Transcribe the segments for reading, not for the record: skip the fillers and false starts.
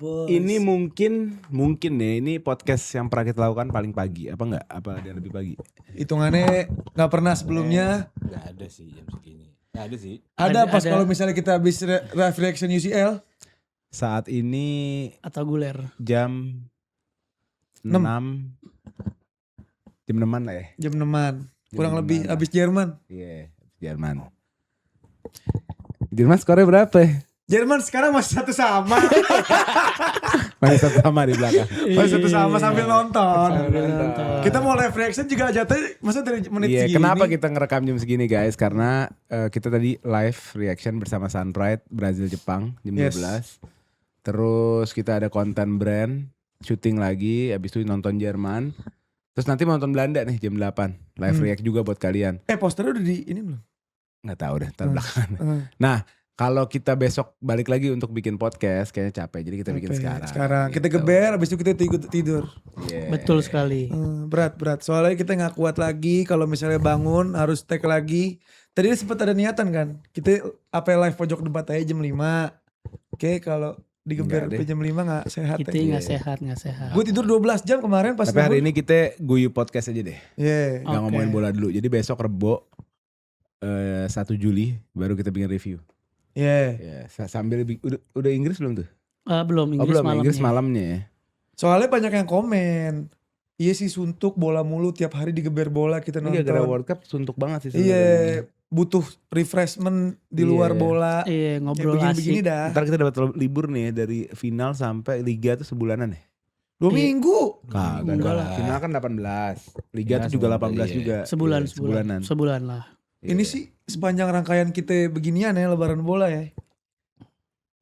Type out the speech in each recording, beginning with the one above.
bos. Ini mungkin nih, ini podcast yang pernah kita lakukan paling pagi. Apa enggak? Apa ada lebih pagi? Hitungannya gak pernah sebelumnya. Gak ada sih jam segini. Gak ada sih. Ada pas kalau misalnya kita habis live reaction UCL. Saat ini Atau guler. jam 6. Jam 6-an lah ya. Jam 6-an. Kurang Jam lebih 6-an habis Jerman. Iya, Jerman. Jerman skornya berapa ya? Jerman sekarang masih 1-1. Masih satu sama di belakang. Masih 1-1 sambil nonton. Nonton. Kita mau live reaction juga jatuh masa dari menit Iya, segini. kenapa kita ngerekam jam segini guys? Karena kita tadi live reaction bersama Sunpride Brazil Jepang jam Yes. 12. Terus kita ada konten brand, syuting lagi, habis itu nonton Jerman. Terus nanti mau nonton Belanda nih jam 8. Live react juga buat kalian. Posternya udah di ini belum? Nggak tahu deh, ntar belakangan. Nah, kalau kita besok balik lagi untuk bikin podcast, kayaknya capek. Jadi kita bikin sekarang. Sekarang kita Gitu. geber, habis itu kita tidur. Yeah. Betul sekali. Berat. Soalnya kita nggak kuat lagi. Kalau misalnya bangun harus take lagi. Tadi sempat ada niatan kan. Kita live pojok debat aja jam 5. Oke, kalau digeber Enggak deh. sampai jam 5 gak sehat. Kita nggak sehat. Gue tidur 12 jam kemarin pas Tapi hari ini kita guyu podcast aja deh. Iya. Nggak Oke. ngomongin bola dulu. Jadi besok Rebo 1 Juli baru kita bikin review. Iya. Ya, sambil udah Inggris belum tuh? Belum, Inggris belum, malamnya. Inggris malamnya ya. Soalnya banyak yang komen. Iya sih suntuk bola mulu tiap hari digeber bola kita Ini gara-gara nonton. World Cup suntuk banget sih Iya, sebenarnya. butuh refreshment di luar Iya. bola. Iya, Kayak ngobrol begini-begini asik. dah. Ntar kita dapat libur nih dari final sampai Liga tuh sebulanan ya. 2 minggu. Kagak Enggak dong. lah. Final kan 18. Liga Final tuh juga semua, 18 iya. juga. Sebulan. Iya, sebulanan. Sebulan lah. Ini Iya. sih sepanjang rangkaian kita beginian ya lebaran bola ya.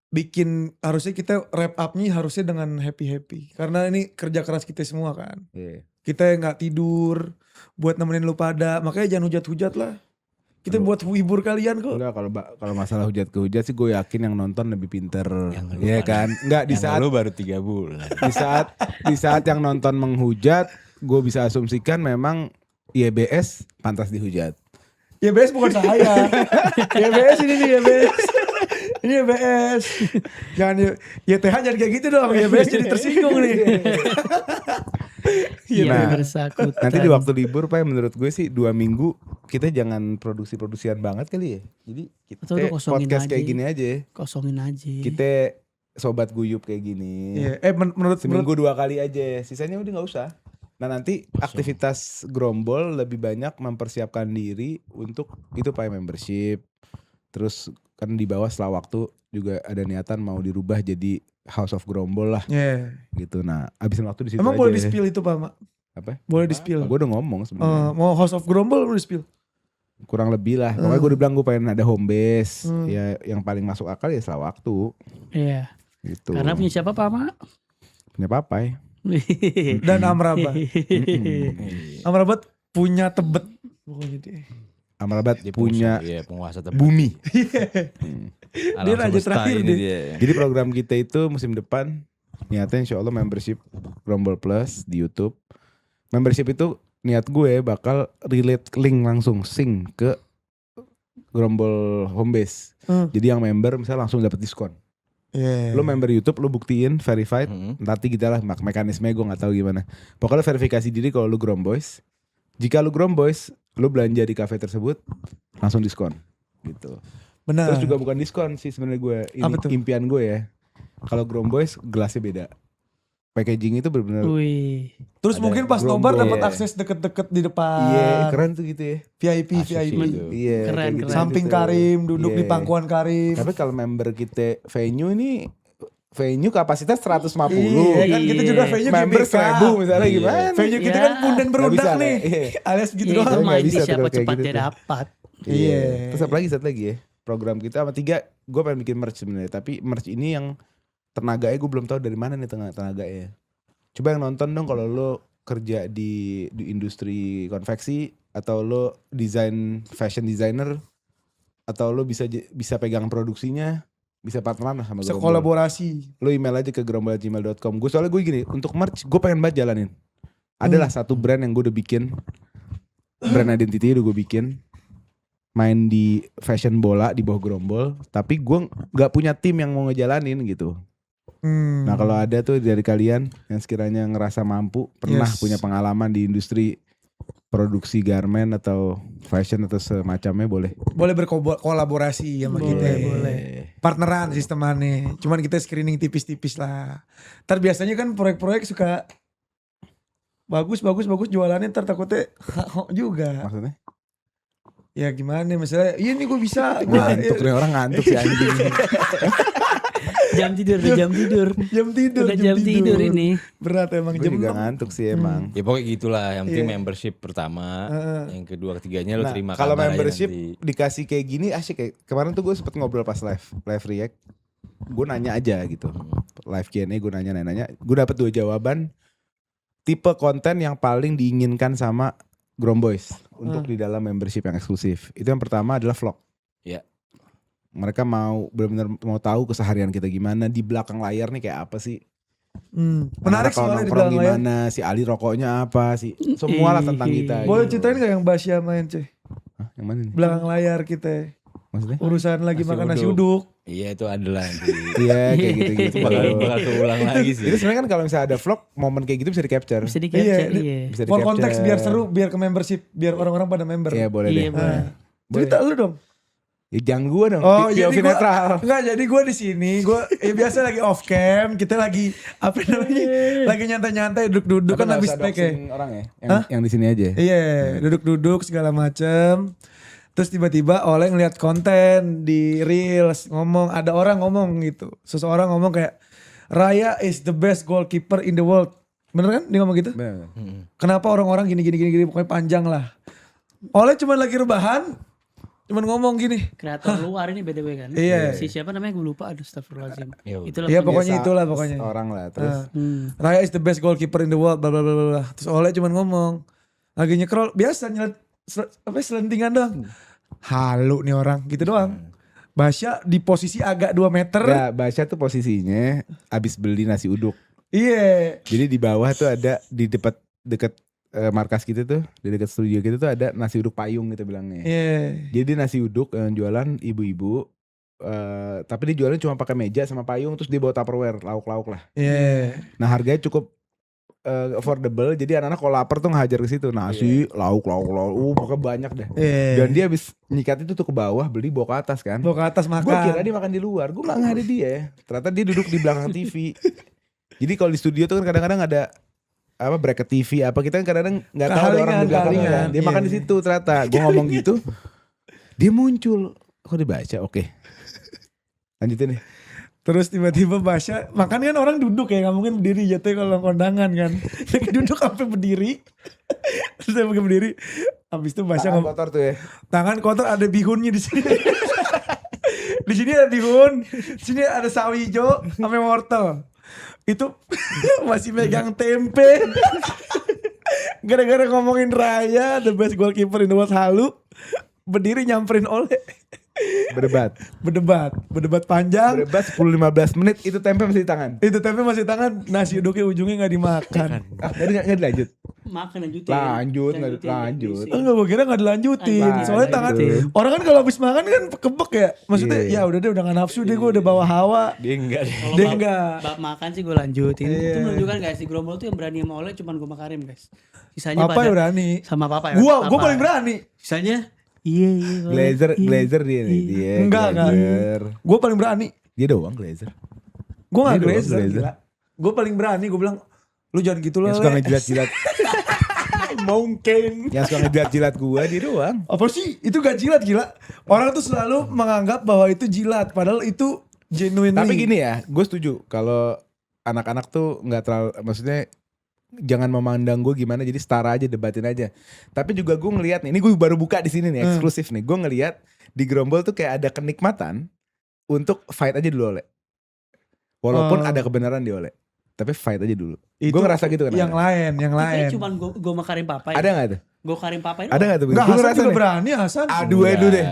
Bikin harusnya kita wrap up-nya harusnya dengan happy-happy. Karena ini kerja keras kita semua kan. Iya. Kita nggak tidur buat nemenin lu pada. Makanya jangan hujat-hujat lah. Kita buat hibur kalian kok. Enggak, kalau masalah hujat ke hujat sih gue yakin yang nonton lebih pinter. Yang lu Iya pada. kan? Enggak di Yang saat lu baru 3 bulan. di saat yang nonton menghujat, gue bisa asumsikan memang YBS pantas dihujat. YBS bukan saya. YBS ini nih YBS. Ini YBS. Jangan YTH jangan kayak gitu dong. YBS jadi tersinggung nih. Iya, Nah, bersangkutan. Nanti di waktu libur Pak menurut gue sih 2 minggu kita jangan produksi-produksian banget kali ya. Jadi kita Atau udah kosongin podcast aja. kayak gini aja. Kosongin aja. Kita sobat guyup kayak gini. Iya. Menurut Seminggu 2 kali aja. Sisanya udah nggak usah. Nah nanti aktivitas Grombol lebih banyak mempersiapkan diri untuk itu Pak membership. Terus kan di bawah setelah waktu juga ada niatan mau dirubah jadi House of Grombol lah Iya. gitu. Nah habisin waktu di situ Emang aja. boleh di-spill itu Pak Mak? Apa? Boleh di-spill. Gue udah ngomong sebenarnya. Mau House of Grumble mau di-spill? Kurang lebih lah. Pokoknya gue udah bilang gue pengen ada home base. Ya yang paling masuk akal ya setelah waktu. Iya. Gitu. Karena punya siapa Pak Mak? Punya papai. Dan Amrabat. Iya. Amrabat punya Tebet. Pokoknya dia. Amrabat Dia punya penguasa tempat. bumi. Alam Dia raja semesta terakhir ini deh. dia. Jadi program kita itu musim depan niatnya insya Allah membership Grombol Plus di YouTube. Membership itu niat gue bakal relate link langsung sync ke Grombol Homebase. Jadi yang member misalnya langsung dapat diskon. Iya. Lo member YouTube, lo buktiin verified. Nanti kita lah mekanisme gue nggak tahu gimana. Pokoknya verifikasi diri kalau lo Gromboys. Jika lo Gromboys, lo belanja di kafe tersebut langsung diskon. Gitu. Benar. Terus juga bukan diskon sih sebenarnya gue. Ini Apa tuh? impian gue ya. Kalau Gromboys gelasnya beda. Packaging itu benar-benar. Wih. Terus ada mungkin pas nobar Grumble. dapat Iya. akses deket-deket di depan. Iya, keren tuh gitu ya. VIP, Asik sih VIP. itu. Iya, Keren, kayak gitu. keren. Samping Gitu. Karim, duduk Iya. di pangkuan Karim. Tapi kalau member kita venue ini kapasitas 150. Iya kan kita juga venue Member GBK. 1000 misalnya Iya. gimana? Venue kita Ya. kan punden berudak Nggak bisa, nih. iya. Alias begitu Iya, doang. itu nggak main di bisa tuh siapa kalau kayak cepat gitu dia tuh. dapat. Iya. Terus satu lagi ya. Program kita sama 3 gue pengen bikin merch sebenarnya, tapi merch ini yang tenaganya gue belum tahu dari mana nih tenaganya. Coba yang nonton dong kalau lo kerja di industri konveksi atau lo fashion designer atau lo bisa pegang produksinya, bisa partneran lah sama Bisa Grombol. kolaborasi. Lo email aja ke grombol@gmail.com. Gue soalnya gue gini, untuk merch gue pengen banget jalanin. Adalah satu brand yang gue udah bikin, brand identity udah gue bikin, main di fashion bola di bawah Grombol, tapi gue nggak punya tim yang mau ngejalanin gitu. Nah kalau ada tuh dari kalian yang sekiranya ngerasa mampu, pernah Yes. punya pengalaman di industri produksi garment atau fashion atau semacamnya boleh. Boleh berkolaborasi sama kita. Boleh. Partneran sistemannya. Cuman kita screening tipis-tipis lah. Ntar biasanya kan proyek-proyek suka bagus jualannya ntar takutnya juga. Maksudnya? Ya gimana misalnya, iya nih gue bisa. Gua, Ngantuk nih orang ngantuk si anjing. Jam tidur, udah jam tidur. jam tidur. Udah jam tidur ini. Berat emang Gue jam juga 6. ngantuk sih emang. Ya pokoknya gitulah, yang penting Iya. membership pertama, yang kedua ketiganya lo Nah, terima kalau kabar aja membership nanti. dikasih kayak gini asik kayak kemarin tuh gue sempet ngobrol pas live react. Gue nanya aja gitu. Live Q&A gue nanya. Gue dapet 2 jawaban. Tipe konten yang paling diinginkan sama Gromboys untuk di dalam membership yang eksklusif. Itu yang pertama adalah vlog. Iya. Mereka mau benar-benar mau tahu keseharian kita gimana, di belakang layar nih kayak apa sih? Menarik kalau soalnya di nongkrong belakang layar. gimana, si Ali rokoknya apa sih? Semua lah tentang kita. Boleh gitu. ceritain gak yang Basya main cuy? Hah, yang mana nih? Belakang layar kita. Maksudnya? Urusan lagi Nasi makan nasi uduk. uduk. Iya itu adalah nanti. Iya kayak gitu-gitu. bakal keulang lagi sih. Jadi sebenarnya kan kalau misalnya ada vlog, momen kayak gitu bisa di capture. Bisa di capture, Iya, iya. Bisa di For capture. konteks biar seru, biar ke membership, biar orang-orang pada member. Iya boleh Iya, deh. boleh. Nah, cerita lu dong. Ya jangan gue dong. Oh, POV jadi gua- netral. Enggak, jadi gue di sini, gue biasa lagi off cam, kita lagi apa namanya, lagi nyantai-nyantai, duduk-duduk Tapi kan nggak habis usah pack ya. doxing orang ya. Hah? Yang di sini aja. Iya, duduk-duduk segala macem. Terus tiba-tiba Oleh ngeliat konten di Reels, ngomong, ada orang ngomong gitu. Seseorang ngomong kayak, Raya is the best goalkeeper in the world. Bener kan dia ngomong gitu? Bener. Kenapa orang-orang gini, pokoknya panjang lah. Oleh cuman lagi rebahan, cuman ngomong gini. Kreator luar ini BTW kan. Iya. Si siapa namanya gue lupa, aduh astagfirullahaladzim. Iya, Itulah Iya, punya- pokoknya Biasa itulah pokoknya. Orang lah terus. Raya is the best goalkeeper in the world, bla bla bla bla, bla. Terus Oleh cuman ngomong, lagi nyekrol biasa selentingan doang. Halu nih orang, gitu doang. Basya di posisi agak 2 meter. Enggak, Basya tuh posisinya abis beli nasi uduk. Iya. Jadi di bawah tuh ada di dekat markas gitu tuh, di dekat studio gitu tuh ada nasi uduk payung gitu bilangnya. Iya. Jadi nasi uduk yang jualan ibu-ibu, tapi dia jualnya cuma pakai meja sama payung, terus dia bawa Tupperware lauk-lauk lah. Iya. Nah harganya cukup affordable, jadi anak-anak kalau lapar tuh ngehajar ke situ nasi, lauk, pokoknya banyak deh. Iya. Dan dia habis nyikat itu tuh ke bawah, beli bawa ke atas kan. Bawa ke atas Gue makan. kira dia makan di luar, gue nggak ada dia. Ternyata dia duduk di belakang TV. Jadi kalau di studio tuh kan kadang-kadang ada apa bracket TV apa, kita kan kadang-kadang nggak tahu ada orang di belakang Kehalingan, kan. Dia makan iya. di situ ternyata. Gue ngomong gitu, dia muncul. Kok dibaca? Oke. Lanjutin deh. Terus tiba-tiba Basya, makan kan orang duduk ya, gak mungkin berdiri jatuhnya kalau kondangan kan. Dia duduk sampai berdiri. Terus dia pakai berdiri. Habis itu Basya Tangan ngomong, kotor tuh ya. tangan kotor, ada bihunnya di sini. Di sini ada bihun, di sini ada sawi hijau sampai wortel. Itu masih megang tempe. Gara-gara ngomongin Raya, the best goalkeeper in the world, halu. Berdiri nyamperin Oleh. Berdebat panjang. Berdebat 10-15 menit itu tempe masih di tangan. Itu tempe masih di tangan, nasi uduknya ujungnya gak dimakan. Tadi nggak dilanjut. Makan lanjutin. Lanjut. Enggak, gue kira gak dilanjutin. Lanjutin. Soalnya tangan orang kan kalau habis makan kan kebek ya. Maksudnya Iya. ya udah deh, udah gak nafsu deh, gue udah bawa hawa. Dia enggak deh. Kalau Dia bab- enggak. bab makan sih gue lanjutin. Iya. Itu menunjukkan guys, di Grombol tuh yang berani sama Oleh cuman gue Makarim guys. Sisanya Apa pada ya berani? sama papa ya. Gue Papa. paling berani. Sisanya iya. Oleh. Glazer dia nih. Dia Enggak. glazer. Gue paling berani. Dia doang glazer. Gue gak Dia doang glazer, glazer. gila. Gue paling berani, gue bilang, lu jangan gitu lah. Yang suka Le." ngejilat-jilat. Mungkin. Yang suka ngejilat-jilat gua dia doang. Apa sih? Itu gak jilat, gila. Orang tuh selalu menganggap bahwa itu jilat, padahal itu genuinely. Tapi gini ya, gue setuju kalau anak-anak tuh nggak terlalu, maksudnya jangan memandang gue gimana, jadi setara aja, debatin aja. Tapi juga gue ngelihat nih, ini gue baru buka di sini nih, eksklusif nih. Gue ngelihat di Grombol tuh kayak ada kenikmatan untuk fight aja dulu Oleh. Walaupun ada kebenaran di Oleh, tapi fight aja dulu. Itu Gue ngerasa gitu kan. Yang lain. Itu cuman gue Makarim papa ya. Ada nggak tuh? Gue Karim papa ini. Ada nggak tuh? Enggak, Gue Hasan ngerasa juga nih. berani, Hasan. Adu aja dulu deh.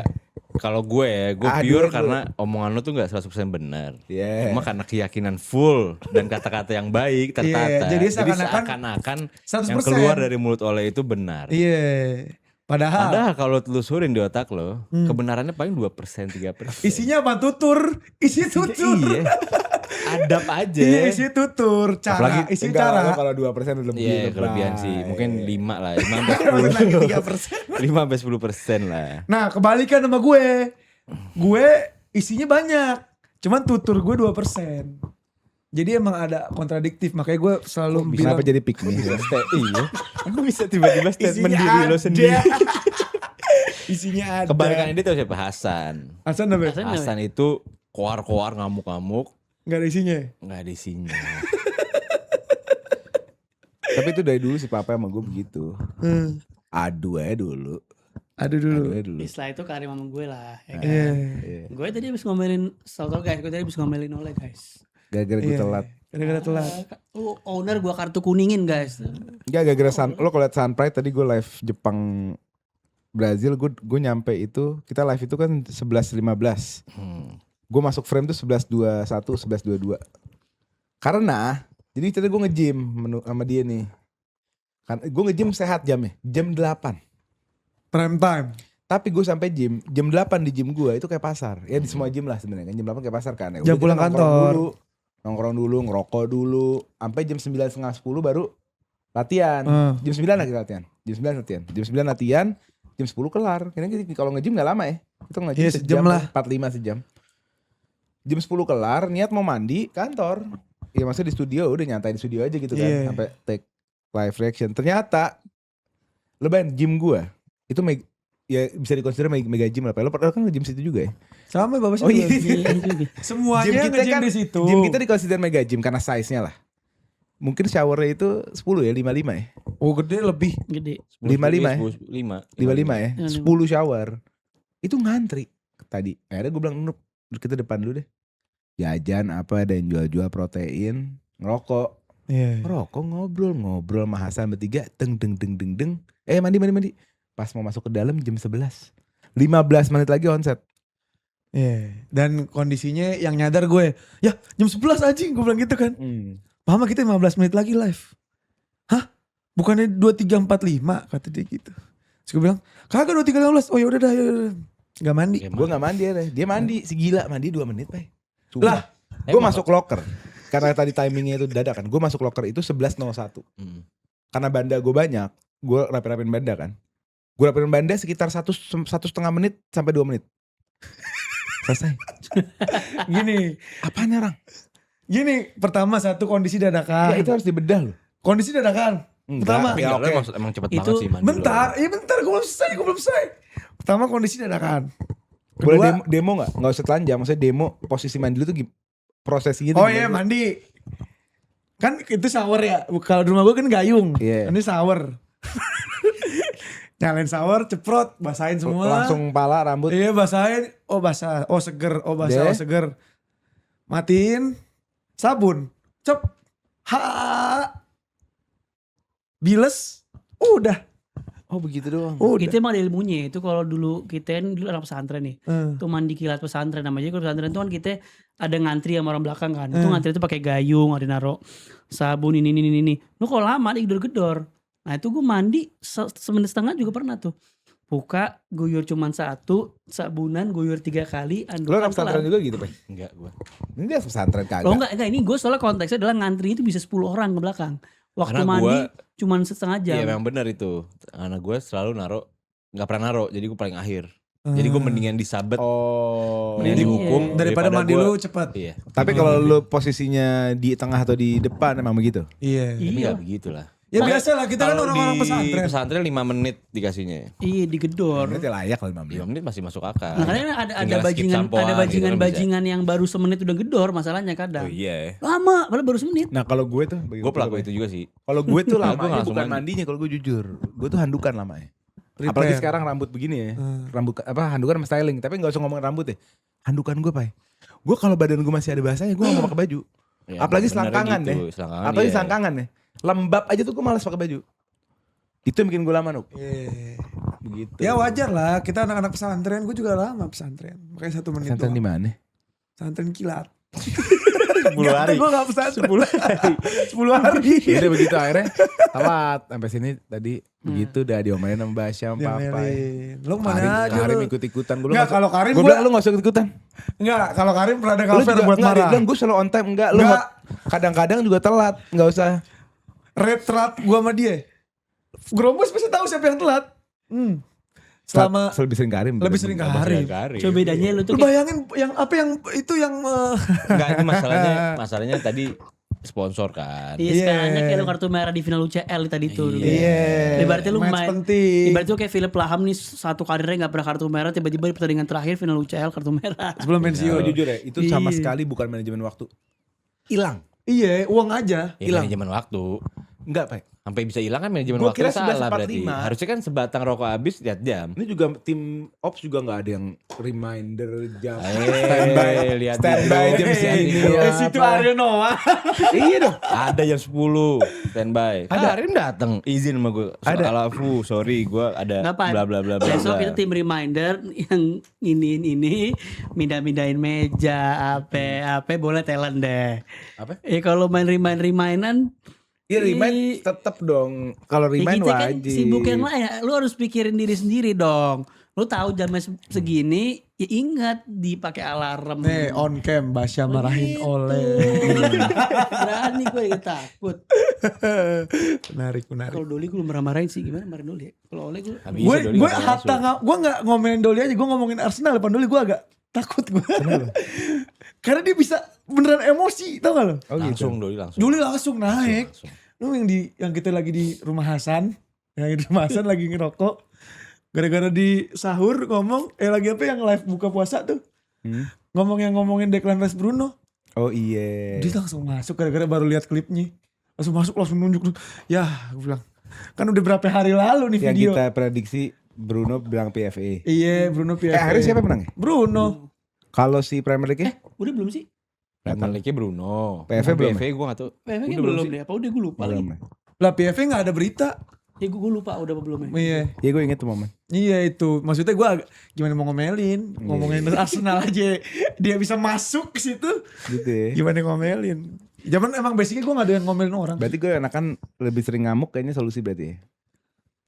Kalau gue Aduh, pure aduh. karena omongan lu tuh gak 100% benar. Yeah. Cuma karena keyakinan full dan kata-kata yang baik tertata. Iya, jadi seakan-akan seakan-akan 100%. yang keluar dari mulut Oleh itu benar. Iya. Padahal Padahal kalau telusurin di otak lo, kebenarannya paling 2%, 3%. isinya apa? Tutur. Isi tutur. Iya. Adab aja. Iya isinya tutur, cara, Apalagi- isinya Enggak, cara. lo kalau 2% lebih. Iya lebay. kelebihan sih. Mungkin 5 lah. 5 Balik lagi sampai 3%. 10. 5 sampai 10% lah. Nah kebalikan sama gue. Gue isinya banyak. Cuman tutur gue 2%. Jadi emang ada kontradiktif. Makanya gue selalu bilang. Kenapa jadi pick me? Iya. Aku bisa tiba-tiba statement diri lo sendiri. Isinya ada. Kebalikannya dia tahu siapa? Hasan. Hasan apa? Hasan. Hasan itu koar-koar ngamuk-ngamuk. Gak ada isinya. Nggak ada isinya. Tapi itu dari dulu si papa sama gue begitu. Hmm. Adu aja dulu. Aduh dulu. Adu aja dulu. Setelah itu karir sama gue lah. Ya kan? Iya. Iya. Gue tadi habis ngomelin, tau guys, gue tadi habis ngomelin Oleh guys. Gara-gara gue Iya. telat. Gara-gara telat. Lu owner gue kartu kuningin guys. Enggak gara-gara lo kalau liat Sunpride tadi gue live Jepang Brazil gue nyampe itu kita live itu kan 11.15. Gue masuk frame tuh 11.21, 11.22. Karena jadi tadi gue nge-gym sama dia nih. Kan gue nge-gym sehat jamnya, jam 8. Prime time. Tapi gue sampai gym, jam 8 di gym gue itu kayak pasar. Ya di semua gym lah sebenarnya kan jam 8 kayak pasar kan. Ya Jam udah, pulang kita nongkrong kantor. Dulu, nongkrong dulu, ngerokok dulu, sampai jam 9 setengah 10 baru latihan. Jam 9 lah kita latihan. Jam 9 latihan. Jam 9 latihan, jam 10 kelar. Karena kalau nge-gym gak lama ya. Kita nge-gym Iya, sejam lah. 45 sejam. Jam 10 kelar, niat mau mandi, kantor. Ya maksudnya di studio udah nyantai di studio aja gitu kan. Iya. Sampai take live reaction. Ternyata lo bayangin gym gue itu ya bisa dikonsider mega gym lah. Lo pernah kan nge-gym situ juga ya? Sama bapak Oh iya. Iya juga. Semuanya Gym kita nge-gym kan di situ. Gym kita dikonsider mega gym karena size-nya lah. Mungkin showernya itu 10 ya, 55 ya. Oh gede lebih. Gede. 55 ya? 5. 55 ya. Iya, 10 shower. Itu ngantri tadi. Akhirnya gue bilang, "Nup, kita depan dulu deh. Jajan apa ada yang jual-jual protein, ngerokok. Iya. Ngerokok ngobrol sama Hasan bertiga, deng. Mandi. Pas mau masuk ke dalam jam 11. 15 menit lagi onset. Iya. Dan kondisinya yang nyadar gue, ya jam 11 anjing gue bilang gitu kan. Paham kita 15 menit lagi live. Hah? Bukannya 23.45 kata dia gitu. Terus gue bilang, kagak 23.15. Oh yaudah dah, yaudah. Gak mandi. Ya, Gue gak mandi ya. Dia mandi, si gila mandi 2 menit Pak. Lah, Gue masuk locker. Karena tadi timingnya itu dadakan. Gue masuk locker itu 11.01. Karena banda gue banyak. Gue rapi-rapin banda kan. Gue rapiin banda sekitar 1,5 menit sampai 2 menit. Selesai. Gini, Apaan ya orang? gini. Pertama satu kondisi dadakan. Ya itu harus dibedah loh. Kondisi dadakan. Pertama. Tapi ya ya, oke. emang cepet Itu banget sih mandi lo. Bentar, iya bentar. Gue belum selesai. Pertama kondisi dadakan. Boleh Kedua, demo gak? Gak usah telanjang. Maksudnya demo posisi mandi lu tuh proses gitu. oh iya mandi. Kan itu shower ya. Kalau di rumah gue kan gayung. Iya. Ini shower. Nyalain shower, ceprot, basahin semua. Langsung pala, rambut. Iya basahin. Oh basah. Oh seger. Oh basah. Deh. Oh seger. Matiin. Sabun. Cep. Ha. Biles. Udah. Oh begitu doang. Udah. Itu emang ada ilmunya. Itu kalau dulu kita kan dulu anak pesantren nih. Tuh mandi kilat pesantren namanya. Kalau pesantren itu kan kita ada ngantri sama orang belakang kan. Itu ngantri itu pakai gayung, ada naro sabun ini. Lu kalau lama dia gedor-gedor. Nah itu gue mandi semenit setengah juga pernah tuh. Buka, guyur cuman 1, sabunan, guyur 3 kali, Lu anak pesantren juga gitu Pak? Enggak gue. Ini dia pesantren kagak. Oh enggak, ini gue soalnya konteksnya adalah ngantri itu bisa 10 orang ke belakang. Waktu Karena mandi gua- cuman setengah jam. Iya memang benar itu. Karena gue selalu nggak pernah naro. Jadi gue paling akhir. Jadi gue mendingan disabet. Oh. Mendingan Iya. dihukum. Daripada mandi gua- lu cepet. Iya. Tapi kalau lu posisinya di tengah atau di depan emang begitu? Iya. Tapi Iya. gak begitu lah. Ya biasa lah kita kan Kalau orang-orang di pesantren. pesantren 5 menit dikasihnya. Iya digedor. Berarti layak kalau 5 menit. 5 menit masih masuk akal. Nah kadang ada Tinggal skip bajingan sampoan ada gitu kan bisa. bajingan yang baru semenit udah gedor masalahnya Oh kadang. iya. Lama, padahal baru semenit. Nah kalau gue tuh Gue pelaku itu juga sih. Kalau gue tuh Nah, lama gue langsung bukan mandi. mandinya kalau gue jujur. Gue tuh handukan lamanya. Repair. Apalagi sekarang rambut begini ya. Rambut handukan sama styling, tapi enggak usah ngomongin rambut deh. Handukan gue, Pak. Gue kalau badan gue masih ada basahnya, gue gak mau pakai baju. Ya, Apalagi benernya selangkangan gitu, deh. Selangkangan Apalagi iya. selangkangan ya. Lembab aja tuh gue malas pakai baju. Itu yang bikin gue lama, Nuk. Iya. Begitu. Ya wajar lah, kita anak-anak pesantren, gue juga lama pesantren. Makanya 1 menit Pesantren di doang. mana? Pesantren kilat. 10 hari. Gue gak pesantren. 10 hari. 10 hari. Udah begitu akhirnya telat sampai sini tadi begitu udah diomelin sama Basyam Papai. Diomelin. Lu mana aja Karim lu. ikut-ikutan gue. Enggak, kalau Karim gue gua- bilang lu gak usah ikut-ikutan. Enggak, kalau Karim pernah ada Lu cover juga buat enggak, dia marah. bilang gue selalu on time. Enggak, lu Enggak. kadang-kadang juga telat. Enggak usah. Red telat gua sama dia. Gerobos pasti tahu siapa yang telat. Selama lebih sering Karim. lebih sering Karim. Coba bedanya lu Lu tuh kayak bayangin yang apa yang itu yang Enggak, ini masalahnya tadi sponsor kan. iya Iya. sekarangnya kayak lu kartu merah di final UCL tadi tuh dulu. Iya. Ibaratnya lu match main penting. Ibaratnya lu kayak Philip Lahm nih satu karirnya gak pernah kartu merah, tiba-tiba di pertandingan terakhir final UCL kartu merah. Sebelum Gue pensiun. jujur ya, itu sama Iya. sekali bukan manajemen waktu. Hilang. Iya, uang aja. Ya, manajemen waktu. Enggak, Pak. Sampai bisa hilang kan manajemen Gua waktu kira salah 11.45. berarti. Harusnya kan sebatang rokok habis lihat jam. Ini juga tim ops juga nggak ada yang reminder jam Lihat standby dulu. jam segini. Situ Ariel Noah. Iya dong. Ada jam 10 standby. Karim datang izin sama gue. Ada. Alafu, sorry gue ada Ngapain? bla bla bla bla. Besok bla. itu tim reminder yang ini mindahin meja apa boleh talent deh. Apa? Kalau main remainan Iya remind tetep dong. Kalau remind kita kan wajib. sibuk yang lain. Lu harus pikirin diri sendiri dong. Lu tahu jamnya segini, ya ingat dipakai alarm. Nih on cam Basya marahin Gitu. oleh. Berani gue ya takut. menarik. Kalau Doli gue marah-marahin sih, gimana marahin Doli ya? Kalau Oleh gue Habis Gue Doli gue nggak hatta masuk. gue nggak ngomongin Doli aja, gue ngomongin Arsenal depan Doli gue agak takut gue. Karena dia bisa beneran emosi, tau gak lo? Oh gitu. Langsung Doli langsung. Doli langsung naik. Langsung. Lu yang kita lagi di rumah Hasan, yang di rumah Hasan lagi ngerokok. Gara-gara di sahur ngomong, lagi apa yang live buka puasa tuh? Ngomongin Declan Rice Bruno. Oh iya. Dia langsung masuk gara-gara baru lihat klipnya. Langsung masuk langsung nunjuk. Ya, gue bilang. Kan udah berapa hari lalu nih Yang video. kita prediksi Bruno bilang PFA. Iya, Bruno PFA. Akhirnya siapa menang ya? Bruno. Kalau si Premier League udah belum sih? Premier League Bruno. PFA belum PFA gue gak tau. PFK Udah belum sih? deh. Apa udah gue lupa lagi. belum. Lah PFA gak ada berita. Ya gue lupa udah apa belum ya. Iya. Iya gue inget tuh momen. Iya itu. Maksudnya gue gimana mau ngomelin. Ngomongin Arsenal aja. Dia bisa masuk ke situ. Gitu ya. Gimana ngomelin. Zaman emang basicnya gue gak ada yang ngomelin orang. Berarti gue enakan lebih sering ngamuk kayaknya solusi berarti ya.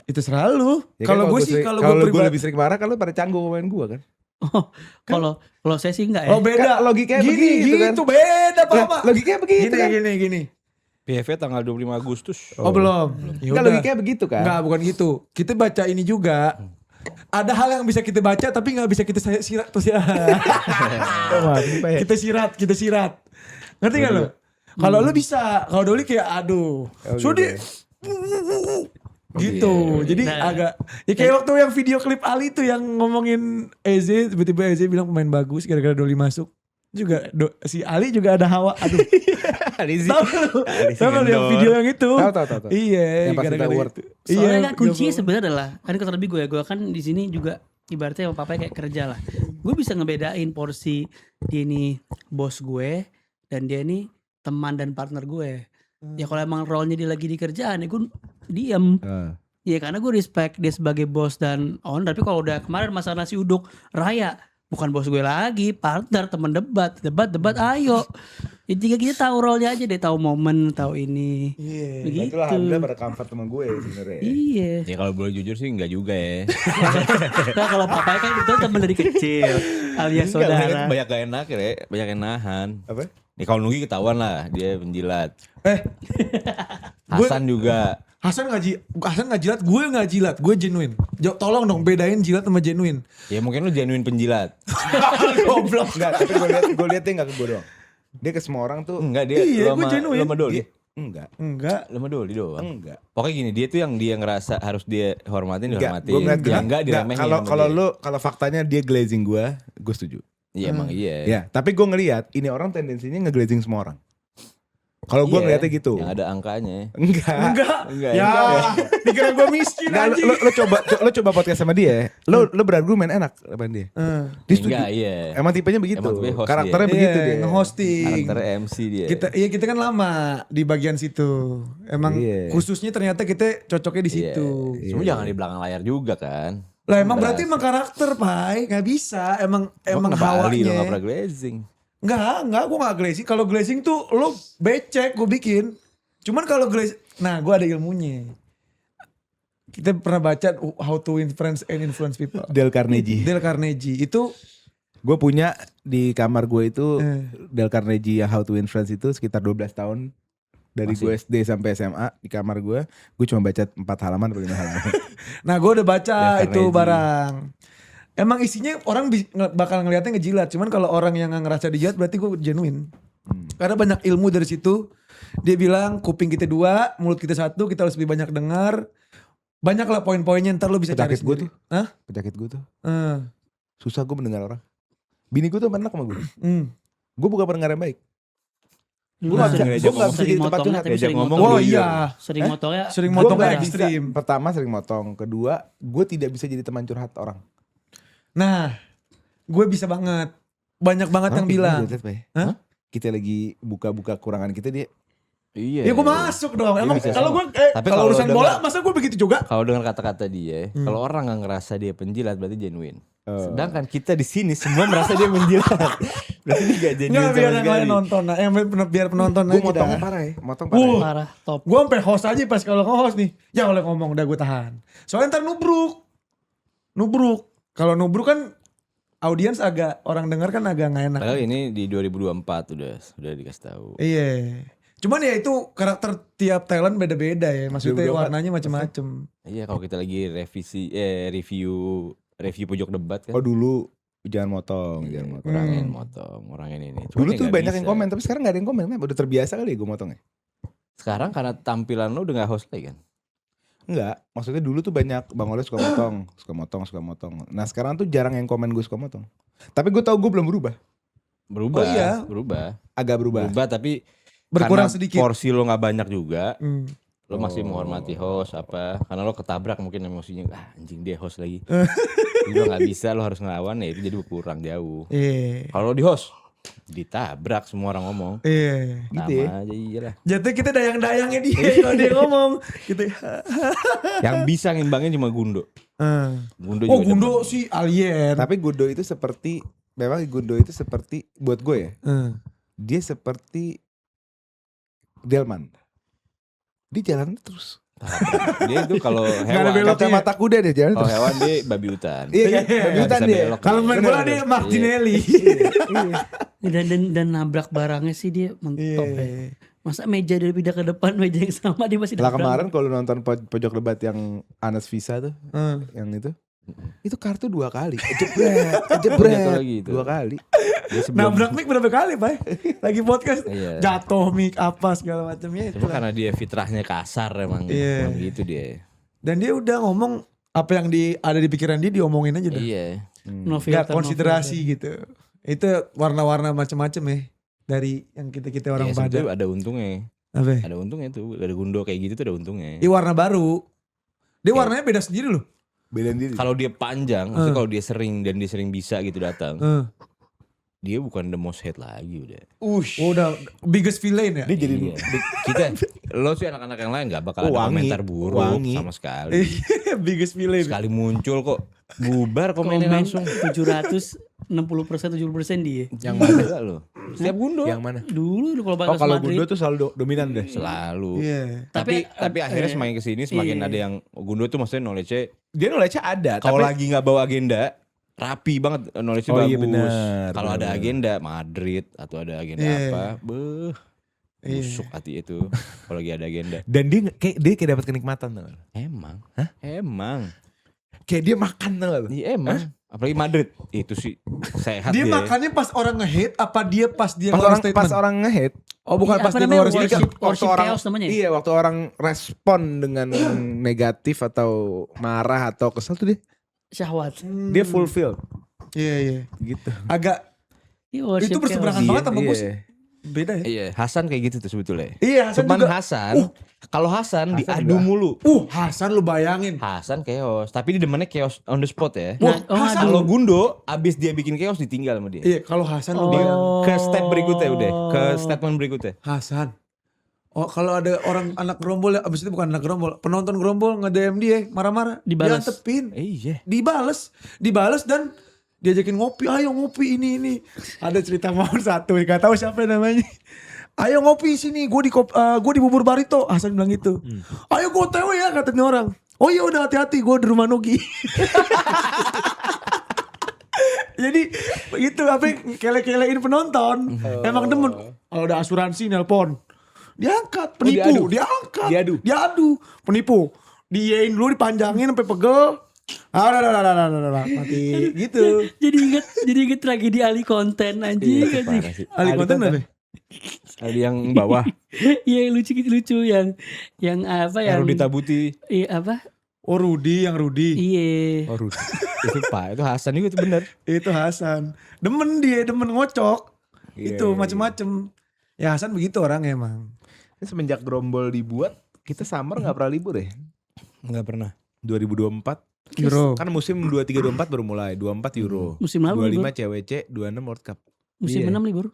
Itu selalu. Ya kan Kalau gue sih, kalau gue gue pribadi. lebih sering marah kalau pada canggung ngomongin gue kan. Oh, kalau saya sih enggak ya. Oh beda. Kan logikanya gini, begitu kan. gitu beda Pak. Logikanya begitu kan. Gini. PFA tanggal 25 Agustus. Oh belum. Ya Enggak udah. logikanya begitu kan. Enggak, bukan gitu. Kita baca ini juga. Ada hal yang bisa kita baca tapi nggak bisa kita sirat terus ya. Wah, ini Pak ya. kita sirat. Ngerti gak lo? Kalau lo bisa, kalau Doli kayak aduh. So gitu dia gitu. Jadi Nah. agak ya kayak waktu yang video klip Ali tuh yang ngomongin Eze, tiba-tiba Eze bilang pemain bagus gara-gara Doli masuk. Juga si Ali juga ada hawa. Aduh. Tahu lu? Tahu lu yang video yang itu? Tahu. Iya, Yang pas gara-gara kita award. itu. Soalnya kan kuncinya iya, sebenarnya adalah kan kata lebih gue kan di sini juga ibaratnya sama papa kayak kerja lah. Gue bisa ngebedain porsi dia ini bos gue dan dia ini teman dan partner gue. Ya kalau emang role-nya dia lagi di kerjaan ya gue diem. Ya karena gue respect dia sebagai bos dan owner. Tapi kalau udah kemarin masalah nasi uduk Raya bukan bos gue lagi, partner, teman debat, ayo. Intinya kita tahu role-nya aja deh, tahu momen, tahu ini. Iya. Begitu. Itulah alhamdulillah pada comfort teman gue sebenarnya. Iya. Ya kalau boleh jujur sih enggak juga ya. Nah, kalau papa kan itu teman dari kecil, alias Enggak, saudara. banyak gak enak ya, banyak yang nahan. Apa? Ya kalau Nugi ketahuan lah dia penjilat. Gue- Hasan juga. Hasan nggak jilat, gue nggak jilat, gue genuine. Tolong dong bedain jilat sama genuine. Ya mungkin lu genuine penjilat. Goblok. Enggak, tapi gue lihat dia enggak ke gue doang. Dia ke semua orang tuh Enggak dia Iya, lu gua sama genuine. lu sama Doli. enggak. Enggak. Lu sama Doli doang. Enggak. Pokoknya gini, dia tuh yang dia ngerasa harus dia hormatin, dihormatin. Gue ngeliat Yang enggak diremehin. Kalau sama kalau dia. lu kalau faktanya dia glazing gue setuju. Iya emang iya. Ya, tapi gue ngelihat ini orang tendensinya ngeglazing semua orang. Kalau gue Iya, ngeliatnya gitu. Yang ada angkanya. Enggak. Enggak, Ya, dikira gue miskin Nah, anjing. lo coba podcast sama dia. Lo berargumen enak sama dia. Dia setuju. Enggak, iya. Emang tipenya begitu. Emang tipenya host Karakternya dia. begitu Iya, dia. nge-hosting. Karakter MC dia. Kita kan lama di bagian situ. Emang Iya. khususnya ternyata kita cocoknya di situ. Iya. Cuma jangan di belakang layar juga kan. Lah emang Berasa. berarti emang karakter, Pai. Nggak bisa. Emang Gua kenapa Ali lo hawanya. gak pernah glazing. Enggak, gue gak glazing. Kalau glazing tuh lo becek gue bikin. Cuman kalau glazing, nah gue ada ilmunya. Kita pernah baca How to Influence People. Dale Carnegie. Dale Carnegie itu Gue punya di kamar gue itu Eh. Dale Carnegie yang How to Influence itu sekitar 12 tahun. Dari Masih. gue SD sampai SMA di kamar gue cuma baca 4 halaman atau 5 halaman. nah gue udah baca Dale itu Carnegie. barang. Emang isinya orang bakal ngeliatnya ngejilat. Cuman kalau orang yang nggak ngerasa dijilat berarti gue genuine. Karena banyak ilmu dari situ. Dia bilang kuping kita 2, mulut kita 1, kita harus lebih banyak dengar. Banyak lah poin-poinnya, ntar lu bisa cari Penyakit gue sendiri. tuh. Hah? Penyakit gue tuh. Eh, Susah gue mendengar orang. Bini gue tuh enak sama gue. Gue bukan pendengar yang baik. Lu Gua nggak bisa- gua nggak bisa sering jadi tempat motongnya curhat. tapi Diajak sering ngomong motong. Oh lu iya. Sering motongnya. Sering Gua motong nggak ke bisa. ekstrim. Pertama sering motong. Kedua gue tidak bisa jadi teman curhat orang. Nah, gue bisa banget. Banyak banget yang bilang. Hah? Kita lagi buka-buka kekurangan kita dia. Iya. Ya gue masuk dong. Iya, Emang bisa kalau sama. gue Tapi kalau kalau urusan udah bola nggak- masa gue begitu juga? Kalau dengan kata-kata dia, Hmm. kalau orang nggak ngerasa dia penjilat berarti genuine. Oh. Sedangkan kita di sini semua merasa dia menjilat. Berarti dia gak genuine Enggak, biar sama yang lain sekali. nonton. Nah, biar penonton Gue aja motongnya dah. parah ya. Motong parah ya. Parah, top. Gue sampai host aja pas kalau nge-host nih. Ya oleh ngomong udah gue tahan. Soalnya ntar nubruk. Kalau nubruk kan audiens agak orang dengar kan agak nggak enak. Padahal ini di 2024 udah dikasih tahu. Iya. Cuman ya itu karakter tiap talent beda-beda ya. Maksudnya 2024. warnanya macam-macam. Iya kalau kita lagi review pojok debat kan. Oh dulu jangan motong. Jangan motong. Orang yang Hmm. motong, orang yang ini. Cuman Dulu ya tuh nggak banyak yang bisa. komen. Tapi sekarang gak ada yang komen. Kan? Udah terbiasa kali ya gue motongnya. Sekarang karena tampilan lo udah gak host lagi kan. Enggak. Maksudnya dulu tuh banyak. Bang Oleh suka motong. Nah sekarang tuh jarang yang komen gue suka motong. Tapi gue tahu gue belum berubah. Berubah, Oh iya? berubah. Agak berubah. Berubah tapi Berkurang karena sedikit. porsi lo gak banyak juga. Hmm. Lo masih Oh. menghormati host apa. Karena lo ketabrak mungkin emosinya. Anjing dia host lagi. Jadi lo gak bisa, lo harus ngelawan ya itu jadi berkurang jauh. Iya. Kalau di host ditabrak semua orang ngomong. Iya. Gitu Sama ya. aja iyalah. Jatuh kita dayang-dayangnya dia kalau dia ngomong. Gitu. Yang bisa ngimbangin cuma Gundo. Gundo Oh juga Gundo demen. sih alien. Tapi Gundo itu seperti. Memang Gundo itu seperti. Buat gue ya. Dia seperti Delman. Dia jalan terus. Dia itu kalau ada hewan, belok. Kacamata kuda dia jalan kalau terus. hewan dia babi hutan. Iya kan? Iya. Babi hutan Bisa dia. belok. Kalau main bola dia Martinelli. Dan nabrak barangnya sih dia mentop ya. Iya. Masa meja dari pindah ke depan, meja yang sama dia masih Lah nabrak. kemarin kalau nonton pojok debat yang Anas Visa tuh. Yang itu kartu 2 kali. Jebret. Jatuh lagi itu. 2 kali. Dia sebelum- Nabrak mic berapa kali Pak? Lagi podcast. Iya. Jatuh mic apa segala macamnya itu. Cuma karena dia fitrahnya kasar emang, Iya. emang gitu dia. Dan dia udah ngomong apa yang ada di pikiran dia diomongin aja dah. Iya. No Gak filter, no konsiderasi filter. gitu. Itu warna-warna macam-macam ya. Dari yang kita orang Iya, sebetulnya pada. ada untungnya. Apa? Ada untungnya tuh. Ada Gundo kayak gitu tuh ada untungnya. Ini warna baru. Dia Iya. warnanya beda sendiri loh. Beda diri. Kalau dia panjang, maksudnya kalau dia sering dan dia sering bisa gitu datang, dia bukan the most hate lagi udah. Oh, udah biggest villain ya. Dia jadi Iya. Kita, lo sih anak-anak yang lain gak bakal ada Wangi. komentar buruk Wangi. sama sekali. biggest villain. Sekali muncul kok bubar komennya Komen langsung. 760% 70% dia. Yang mana lo? Setiap Gundo. yang mana? Dulu Oh kalau batas kalau Madrid. Gundo tuh selalu dominan deh. Selalu. Iya. Tapi akhirnya eh, semakin kesini semakin iya. ada yang Gundo tuh maksudnya knowledge-nya Dia knowledge-nya ada. kalau tapi lagi nggak bawa agenda rapi banget knowledge-nya Oh bagus. iya benar, Kalau ada benar. agenda Madrid atau ada agenda Iya. apa, Iya. busuk hati itu kalau lagi ada agenda. dan dia kayak dapat kenikmatan tuh. Emang, emang, Kayak dia makan tuh. iya emang. Apalagi Madrid itu sih sehat Dia dia. makannya pas orang nge-hate apa dia pas dia Pas ngeluarin orang statement? pas orang nge-hate. Oh bukan Iya, pas apa dia namanya? ngeluarin statement. Worship orang chaos namanya ya? Iya, waktu orang respon dengan negatif atau marah atau kesel tuh Syahwat. dia fulfill Iya iya. gitu. Agak Iya, worship itu chaos. berseberangan banget sama gue Iya. sih. Beda ya. Iya, Hasan kayak gitu tuh sebetulnya. Iya Hasan Cuman juga. Hasan, kalau Hasan Hasan diadu juga. mulu. Hasan lu bayangin. Hasan chaos, tapi dia demennya chaos on the spot ya. Wah, Hasan. Kalau Gundo abis dia bikin chaos ditinggal sama dia. Iya kalau Hasan lu Oh. dia Ke step berikutnya udah, ke statement berikutnya. Hasan. Oh kalau ada orang anak gerombol ya, abis itu bukan anak gerombol, penonton gerombol nge-DM dia marah-marah, Dibalas. diantepin, Iya. dibales dan diajakin ngopi, ayo ngopi ini. Ada cerita mau satu, gak tahu siapa namanya. Ayo ngopi sini, gue di Bubur Barito. Hasan bilang gitu. Ayo gue OTW ya katanya orang. Oh iya udah hati-hati, gue di rumah Nugi. Jadi itu apa kele-kelein penonton. Emang demen. Kalau udah asuransi nelpon. Diangkat, penipu, diadu, penipu. Diain dulu dipanjangin sampai pegel. Udah, mati gitu. Jadi inget tragedi Ali Konten anjing. Itu anjing. parah sih. Ali konten apa? Ada yang bawah. Iya yang lucu yang apa yang Rudi Tabuti. iya apa? Oh Rudi, yang Rudi. Iya. Oh Rudi. Itu Pak, itu Hasan juga itu bener. Itu Hasan. Demen ngocok. Iya, Itu iya, macem-macem. Ya Hasan begitu orang emang. Ini semenjak Gerombol dibuat, kita summer gak pernah libur ya? Enggak pernah. 2024. Euro. Kan musim 23-24 baru mulai. 24 Euro. Musim lalu 25 libur. CWC, 26 World Cup. Musim Iya. 6 libur.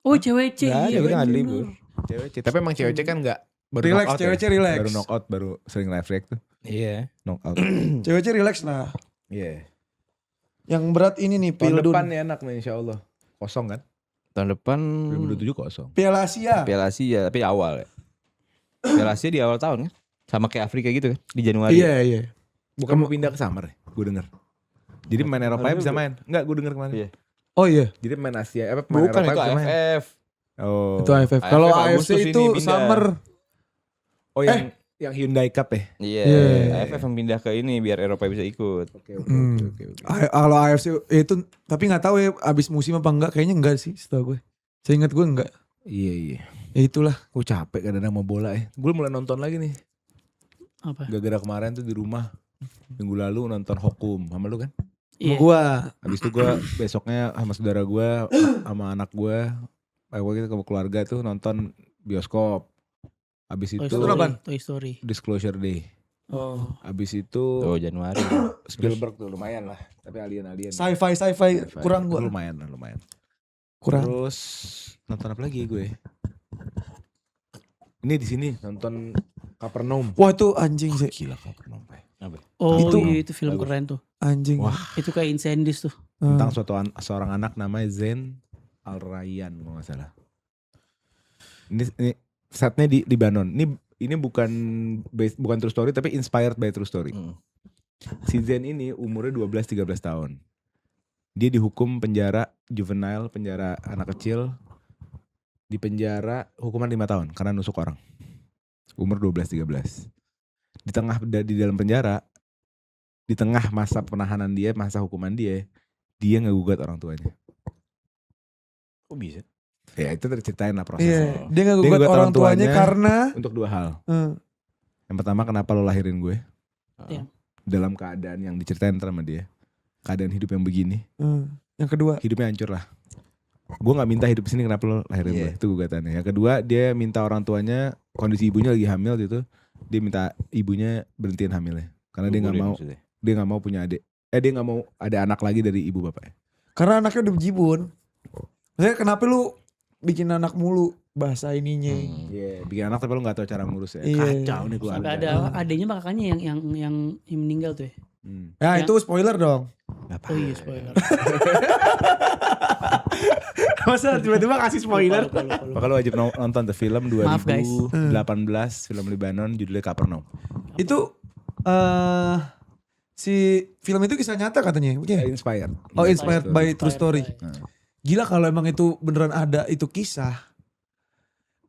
Oh CWC. Nggak ada, Iya kita nggak ada bener. libur. CWC. Tapi emang CWC kan gak baru Relax, knockout CWC ya? relax. Baru knockout, baru sering live react tuh. Iya. Knockout. Cewek relax lah. Iya. Yang berat ini nih Tahun Pildun. depan ya enak nih insya Allah. Kosong kan? Tahun depan 2027 kosong. Piala Asia. Piala Asia tapi awal ya. Piala Asia di awal tahun kan. Sama kayak Afrika gitu kan di Januari. Iya. Bukan mau pindah ke summer ya? Gue denger. Jadi pemain Eropa bisa main. Enggak, gue denger kemarin. Iya. Oh iya. Jadi pemain Asia, pemain Bukan Eropa itu bisa main. AFF. Oh. Itu AFF. AFF Kalau Agustus AFC ini itu pindah. summer. Oh yang Hyundai Cup ya? Iya. Iya. AFF yang pindah ke ini biar Eropa bisa ikut. Oke. Kalau AFC itu tapi nggak tahu ya abis musim apa enggak, kayaknya enggak sih setahu gue. Saya ingat gue enggak. Iya. Ya itulah. Gue capek kadang-kadang mau bola ya. Gue mulai nonton lagi nih. Apa? Gara-gara kemarin tuh di rumah. Minggu lalu nonton Hokum. Sama lu kan? Iya. Gua Habis itu gue besoknya sama saudara gue. Sama anak gue. Kita ke keluarga tuh nonton bioskop. Habis itu Toy Story. Disclosure Day. oh. Habis itu Tuh Januari. Spielberg tuh lumayan lah. Tapi alien-alien. Sci-fi kurang gua. Lumayan. Kurang. Terus nonton apa lagi gue? Ini di sini nonton Capernaum. Wah itu anjing sih. Gila Capernaum. Pak. Apa? Oh Itu- iya itu film Bagus. keren tuh. Anjing. Wah. Itu kayak Incendies tuh. Tentang seorang anak namanya Zain Al Rayyan kalau nggak salah. Ini setnya di Libanon. Ini bukan true story tapi inspired by true story. Hmm. Si Zain ini umurnya 12-13 tahun. Dia dihukum penjara juvenile, penjara anak kecil. Di penjara hukuman 5 tahun karena nusuk orang. Umur 12-13. Di dalam penjara, di tengah masa penahanan dia, masa hukuman dia ngegugat orang tuanya. Kok bisa? Ya itu ceritain lah prosesnya. Iya. Dia nggak gugat orang tuanya karena. Untuk 2 hal. Hmm. Yang pertama, kenapa lo lahirin gue? Iya. Dalam keadaan yang diceritain sama dia. Keadaan hidup yang begini. Yang kedua. Hidupnya hancur lah. Gue gak minta hidup di sini, kenapa lo lahirin gue? Itu gugatannya. Yang kedua, dia minta orang tuanya, kondisi ibunya lagi hamil gitu. Dia minta ibunya berhentiin hamilnya. Karena dia gak mau, Maksudnya. dia gak mau punya adik. Dia gak mau ada anak lagi dari ibu bapaknya. Karena anaknya udah bejibun. Maksudnya kenapa lu bikin anak mulu bahasa ininya. Iya, bikin anak tapi lo gak tahu cara ngurus ya. Iya. Kacau nih keluarga. Sampai ada adanya sama kakaknya yang meninggal tuh ya. Ya Ya. itu spoiler dong. Oh iya spoiler. Masa tiba-tiba kasih spoiler? Lupa. Maka lo wajib nonton tuh film Maaf, guys. 2018 film Libanon judulnya Capernaum. Itu si film itu kisah nyata katanya. Oke. Inspired. Oh inspired by true story. Nah. Gila kalau emang itu beneran ada itu kisah.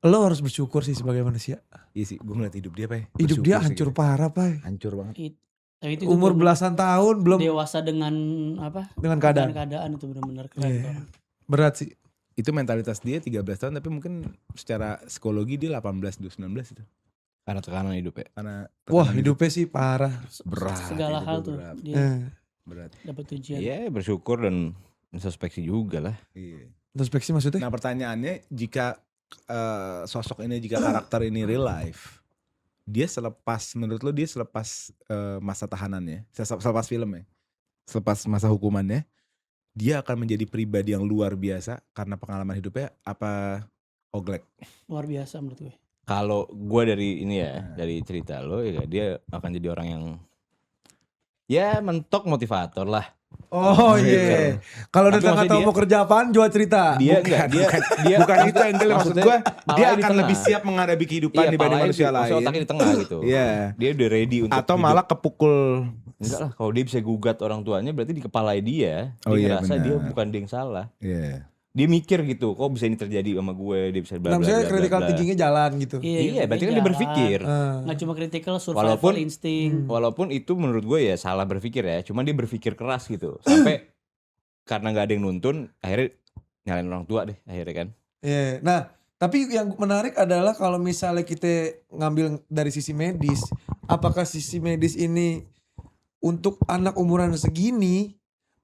Lo harus bersyukur sih sebagai manusia. Iya sih, gue ngeliat hidup dia Pak. Hidup dia hancur parah Pak. Hancur banget. Tapi itu Umur tuh belasan tahun belum dewasa dengan apa? dengan keadaan. Keadaan itu benar-benar keren. Iya. tuh orang. Berat sih. Itu mentalitas dia 13 tahun tapi mungkin secara psikologi dia 18, 19 itu. Karena tekanan hidup ya. Karena Wah tekanan hidupnya sih parah. berat. Segala hidup hal gue tuh berat. dia Berat. dapat ujian. Iya bersyukur dan introspeksi juga lah. Iya. Introspeksi maksudnya? Nah pertanyaannya jika sosok ini, jika karakter ini real life, dia menurut lo dia selepas masa tahanannya, selepas filmnya, selepas masa hukumannya, dia akan menjadi pribadi yang luar biasa karena pengalaman hidupnya apa oglek? Luar biasa menurut gue. Kalau gue dari ini ya, dari cerita lo ya dia akan jadi orang yang ya mentok motivator lah. Oh iya. Kalau Tapi udah nggak tahu maksudnya mau kerja apaan, jual cerita. Dia enggak, dia Bukan itu Angel, maksud maksudnya gue palanya dia di akan tengah. lebih siap menghadapi kehidupan Iya, dibanding palanya manusia maksudnya lain. otaknya di tengah gitu. Iya. Dia udah ready untuk Atau hidup. malah kepukul. Enggak lah, kalau dia bisa gugat orang tuanya berarti di kepala dia. Dia Oh iya, ngerasa dia benar. bukan dia yang salah. Iya. Dia mikir gitu, kok bisa ini terjadi sama gue, dia bisa bla Nah, bla maksudnya bla, critical bla. thinkingnya jalan gitu. Iya, berarti kan dia jalan. berpikir. Nggak cuma critical, survival Walaupun- instinct. Walaupun itu menurut gue ya salah berpikir ya, cuman dia berpikir keras gitu. Sampai karena nggak ada yang nuntun, akhirnya nyalain orang tua deh akhirnya kan. Iya. Nah, tapi yang menarik adalah kalau misalnya kita ngambil dari sisi medis, apakah sisi medis ini untuk anak umuran segini,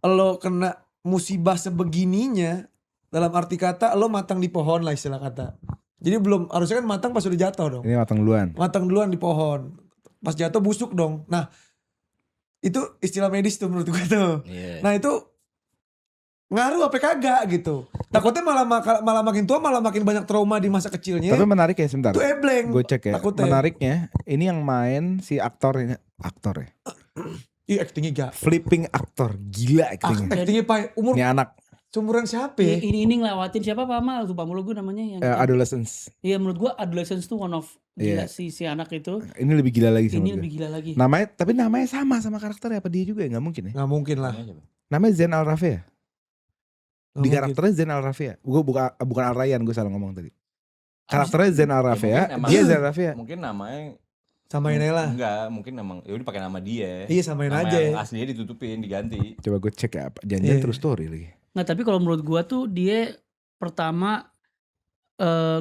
lo kena musibah sebegininya, dalam arti kata lo matang di pohon lah istilah kata. Jadi belum, harusnya kan matang pas udah jatuh dong. Ini matang duluan. Matang duluan di pohon. Pas jatuh busuk dong. Nah, itu istilah medis tuh menurut gue tuh. Iya. Nah itu ngaruh apa kagak gitu. Takutnya malah makin tua malah makin banyak trauma di masa kecilnya. Tapi menarik ya sebentar. Itu ebleng. Gue cek ya. Takutnya. Menariknya ini yang main si aktor ya. Iya actingnya gak. Flipping aktor. Gila actingnya. Actingnya pak umur Ini anak seumuran siapa Iya, ya? ini ngelewatin siapa Pak Mal? Lupa mulu gue namanya yang adolescence. iya menurut gue adolescence tuh one of gila Iya. si anak itu. Ini lebih gila lagi sama Ini gue. lebih gila lagi. Namanya, tapi namanya sama karakternya apa dia juga ya? Gak mungkin ya. Gak mungkin lah. Namanya Zain Al Rafia. Nggak Di mungkin. karakternya Zain Al Rafia. Gue bukan Al Rayyan, gue salah ngomong tadi. Karakternya Zain Al Rafia, mungkin emang- dia Zain Al Rafia. Mungkin namanya Samain aja lah. enggak, mungkin emang ya udah pakai nama dia. Iya samain Nama aja. yang aslinya ditutupin, diganti. Coba gue cek ya apa. Janjian Iya. true story lagi. Nah tapi kalau menurut gua tuh dia pertama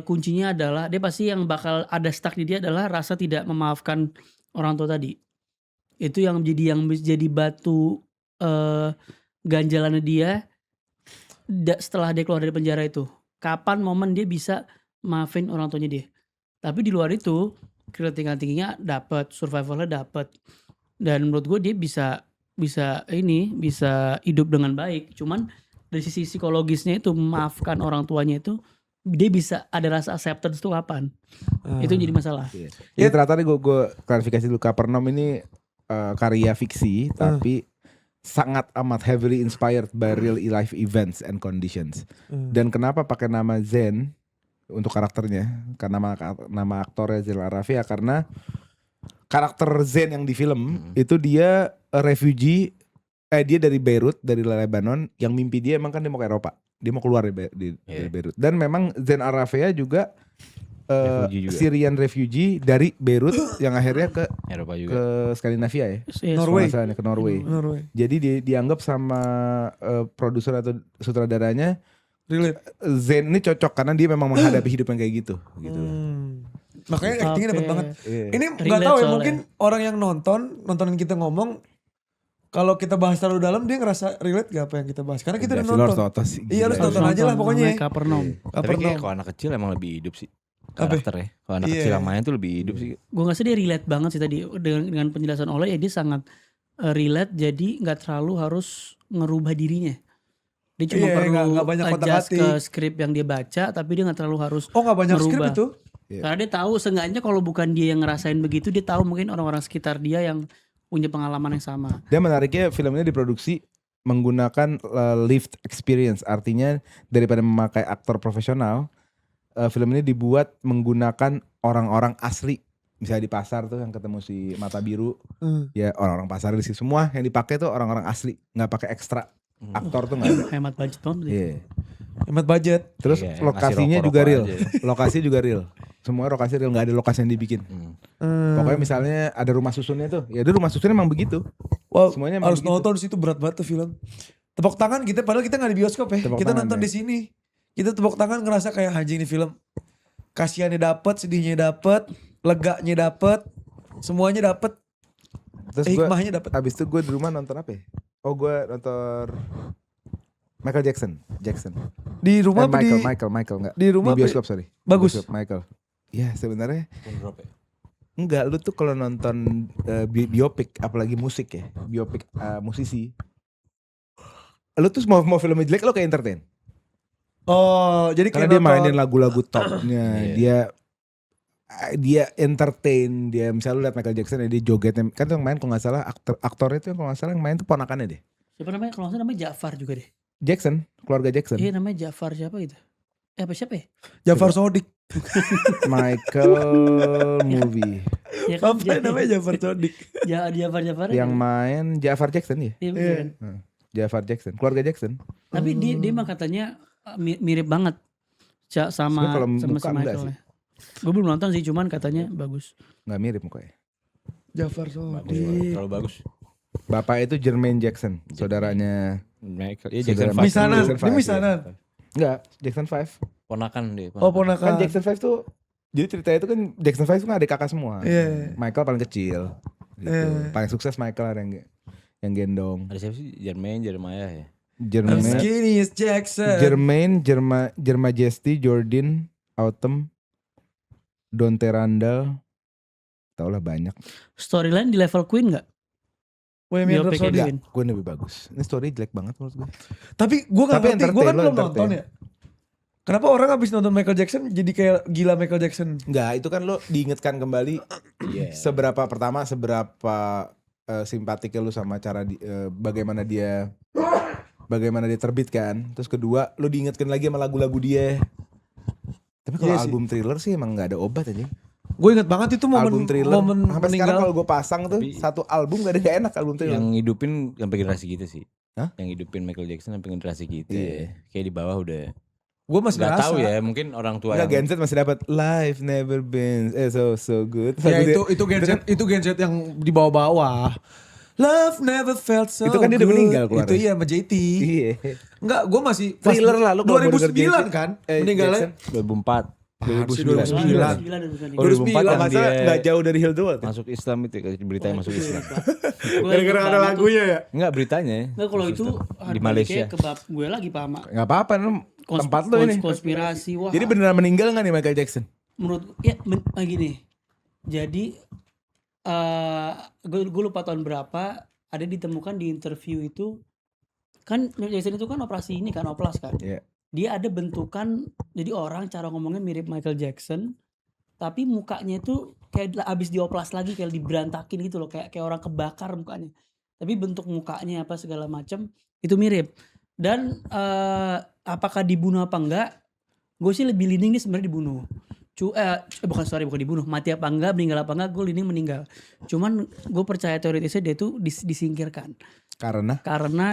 kuncinya adalah dia pasti yang bakal ada stuck di dia adalah rasa tidak memaafkan orang tua tadi. Itu yang jadi batu ganjalannya dia setelah dia keluar dari penjara itu. Kapan momen dia bisa maafin orang tuanya dia. Tapi di luar itu critical thinkingnya dapat, survivalnya dapat. Dan menurut gue dia bisa hidup dengan baik. Cuman dari sisi psikologisnya itu memaafkan orang tuanya itu dia bisa ada rasa acceptance tuh kapan? Itu yang jadi masalah. Jadi ternyata nih gue klarifikasi dulu. Kapernaum ini karya fiksi tapi sangat amat heavily inspired by real life events and conditions. Dan kenapa pakai nama Zen untuk karakternya? Karena nama aktornya Zain Al Rafia karena karakter Zen yang di film itu dia refugee. Dia dari Beirut, dari Lebanon. Yang mimpi dia emang kan dia mau ke Eropa. Dia mau keluar dari Beirut. Dan memang Zain Al Rafia juga, Refugee juga. Syrian refugee dari Beirut yang akhirnya ke Eropa juga. Skandinavia ya. Yes. Norway. Kalau nggak salah, ke Norway. Norway. Jadi dianggap sama produser atau sutradaranya Relate. Zen ini cocok karena dia memang menghadapi hidup yang kayak gitu. Makanya actingnya dapat Oke. banget. Iya. Ini nggak Relate tahu ya soalnya. mungkin orang yang nontonin kita ngomong kalau kita bahas terlalu dalam dia ngerasa relate gak apa yang kita bahas karena kita udah Udah, lu harus nonton. nonton sih, Iya, gila. harus nonton aja lah pokoknya. namanya Kapernaum. Tapi Kapernaum. kayak kalau anak kecil emang lebih hidup sih. Apa? Karakternya. Kalau anak Iya. kecil yang main tuh lebih hidup sih. Gue nggak dia relate banget sih tadi dengan penjelasan Oleh ya dia sangat relate jadi nggak terlalu harus ngerubah dirinya. Dia cuma Iya, perlu nggak banyak adjust otak-atik. ke skrip yang dia baca tapi dia nggak terlalu harus Oh gak banyak skrip merubah. itu? Iya. Karena dia tahu seenggaknya kalau bukan dia yang ngerasain begitu dia tahu mungkin orang-orang sekitar dia yang punya pengalaman yang sama. Dan menariknya film ini diproduksi menggunakan lived experience. Artinya daripada memakai aktor profesional, film ini dibuat menggunakan orang-orang asli. Misalnya di pasar tuh yang ketemu si Mata Biru, ya orang-orang pasar di sini semua yang dipakai tuh orang-orang asli, nggak pakai ekstra. Aktor tuh nggak ada. Hemat budget banget. Iya. Hemat budget. Terus Iya, lokasinya ngasih juga real. rokok-rokok aja. Lokasi juga real. Semua lokasi real, nggak ada lokasi yang dibikin. Pokoknya misalnya ada rumah susunnya tuh, ya ada rumah susunnya emang begitu. Wow, Semuanya emang harus begitu. nonton situ berat banget tuh film. Tepuk tangan kita padahal kita nggak di bioskop ya. Tepuk Kita tangan, nonton ya. di sini. Kita tepuk tangan ngerasa kayak anjing nih film. Kasihannya dapet, sedihnya dapet, leganya dapet, semuanya dapet, Terus gue hikmahnya dapet. abis itu gue di rumah nonton apa ya? Oh gue nonton Michael Jackson. Di rumah apa di Michael enggak. di rumah Di apa bioskop sorry. Bagus. Bioskop, Michael. Ya sebenarnya Drop ya. enggak, lu tuh kalau nonton biopik apalagi musik ya, biopik musisi. Lu tuh mau filmnya jelek lo kayak entertain. Oh, jadi Karena kayak dia nonton- mainin lagu-lagu topnya, Iya. dia entertain, dia misalnya lu liat Michael Jackson ya dia jogetnya, kan tuh yang main kalau nggak salah aktornya tuh kalau nggak salah yang main tuh ponakannya deh. Siapa namanya? Kalau nggak salah namanya Jafar juga deh. Jackson, keluarga Jackson. Iya namanya Jafar siapa gitu. Siapa ya? Jafar Sodik. Michael movie. Ya kan? Apa namanya Jafar Sodik? Jafar Yang main Jafar Jackson ya? Iya bener kan? Jafar Jackson, keluarga Jackson. Tapi dia mah katanya mirip banget sama Sebenarnya kalau sama muka si enggak Michael. sih. Gue belum nonton sih, cuman katanya bagus. Nggak mirip mukanya. Jafar Bagus, Sodik. terlalu bagus. Bapak itu Jermaine Jackson, saudaranya. Michael, iya Saudara Jackson Michael. 5 Misanan, Jackson ini five, misanan. Enggak, Jackson 5. ponakan dia. Oh Kan ponakan. Jackson 5 tuh, jadi ceritanya itu kan Jackson 5 kan adik kakak semua. Iya. Michael paling kecil. Gitu. Iya. Paling sukses Michael ada yang gendong. Ada siapa sih? Jeremiah ya. I'm Jermaine, skinny as Jackson. Jermajesty, Jordan, Autumn, Dante Randall. Tau lah banyak. Storyline di level Queen nggak? Bohemian Biopic Rhapsody. Queen. Gue lebih bagus. Ini story jelek banget menurut gue. Tapi gue gak Tapi ngerti, gue kan entertain, lo belum entertain. nonton ya. Kenapa orang habis nonton Michael Jackson jadi kayak gila Michael Jackson? Enggak, itu kan lo diingetkan kembali Iya. seberapa simpatiknya lu sama cara bagaimana dia terbitkan. Terus kedua, lu diingetkan lagi sama lagu-lagu dia. Tapi kalau Iya sih. album Thriller sih emang nggak ada obat aja. Gue inget banget itu Album Thriller. momen Sampai sekarang meninggal. kalau gue pasang tuh Tapi- satu album gak enak album Thriller. Yang hidupin sampai generasi kita sih. Hah? Yang hidupin Michael Jackson sampai generasi kita. Iya. Kayak di bawah udah Gue masih nggak ngerasa. tahu ya, mungkin orang tua Enggak, yang Gen Z masih dapat Life Never Been so good. Ya Lagu dia- itu Gen Z yang di bawah-bawah. Love never felt so Itu kan dia udah good. meninggal keluarnya. Itu iya sama JT. Iya. Enggak, gue masih pas Thriller lah, lu kalau baru denger 2009 Jackson, kan meninggalnya. Jackson. 2004 2009. 2009. 2009. Oh, 2009. Kalau nggak salah dia- nggak jauh dari Hill the World. masuk Islam itu berita yang masuk Islam. Gara-gara ada lagunya ya. Enggak beritanya. Nggak kalau Masuk itu Islam. di Malaysia. ke bab gue lagi Pak Mak. Nggak apa-apa, tempat lo ini. Konspirasi wah. Jadi beneran meninggal nggak nih Michael Jackson? Menurut ya gini. Jadi gue lupa tahun berapa ada ditemukan di interview itu kan Jackson itu kan operasi ini kan oplas kan. Iya. Dia ada bentukan jadi orang cara ngomongnya mirip Michael Jackson tapi mukanya itu kayak abis dioplas lagi kayak diberantakin gitu loh kayak orang kebakar mukanya. Tapi bentuk mukanya apa segala macam itu mirip. Dan apakah dibunuh apa enggak? Gue sih lebih leaning nih sebenarnya dibunuh. Bukan dibunuh, mati apa enggak, meninggal apa enggak, gue leaning meninggal. Cuman gue percaya teoritisnya dia tuh disingkirkan. Karena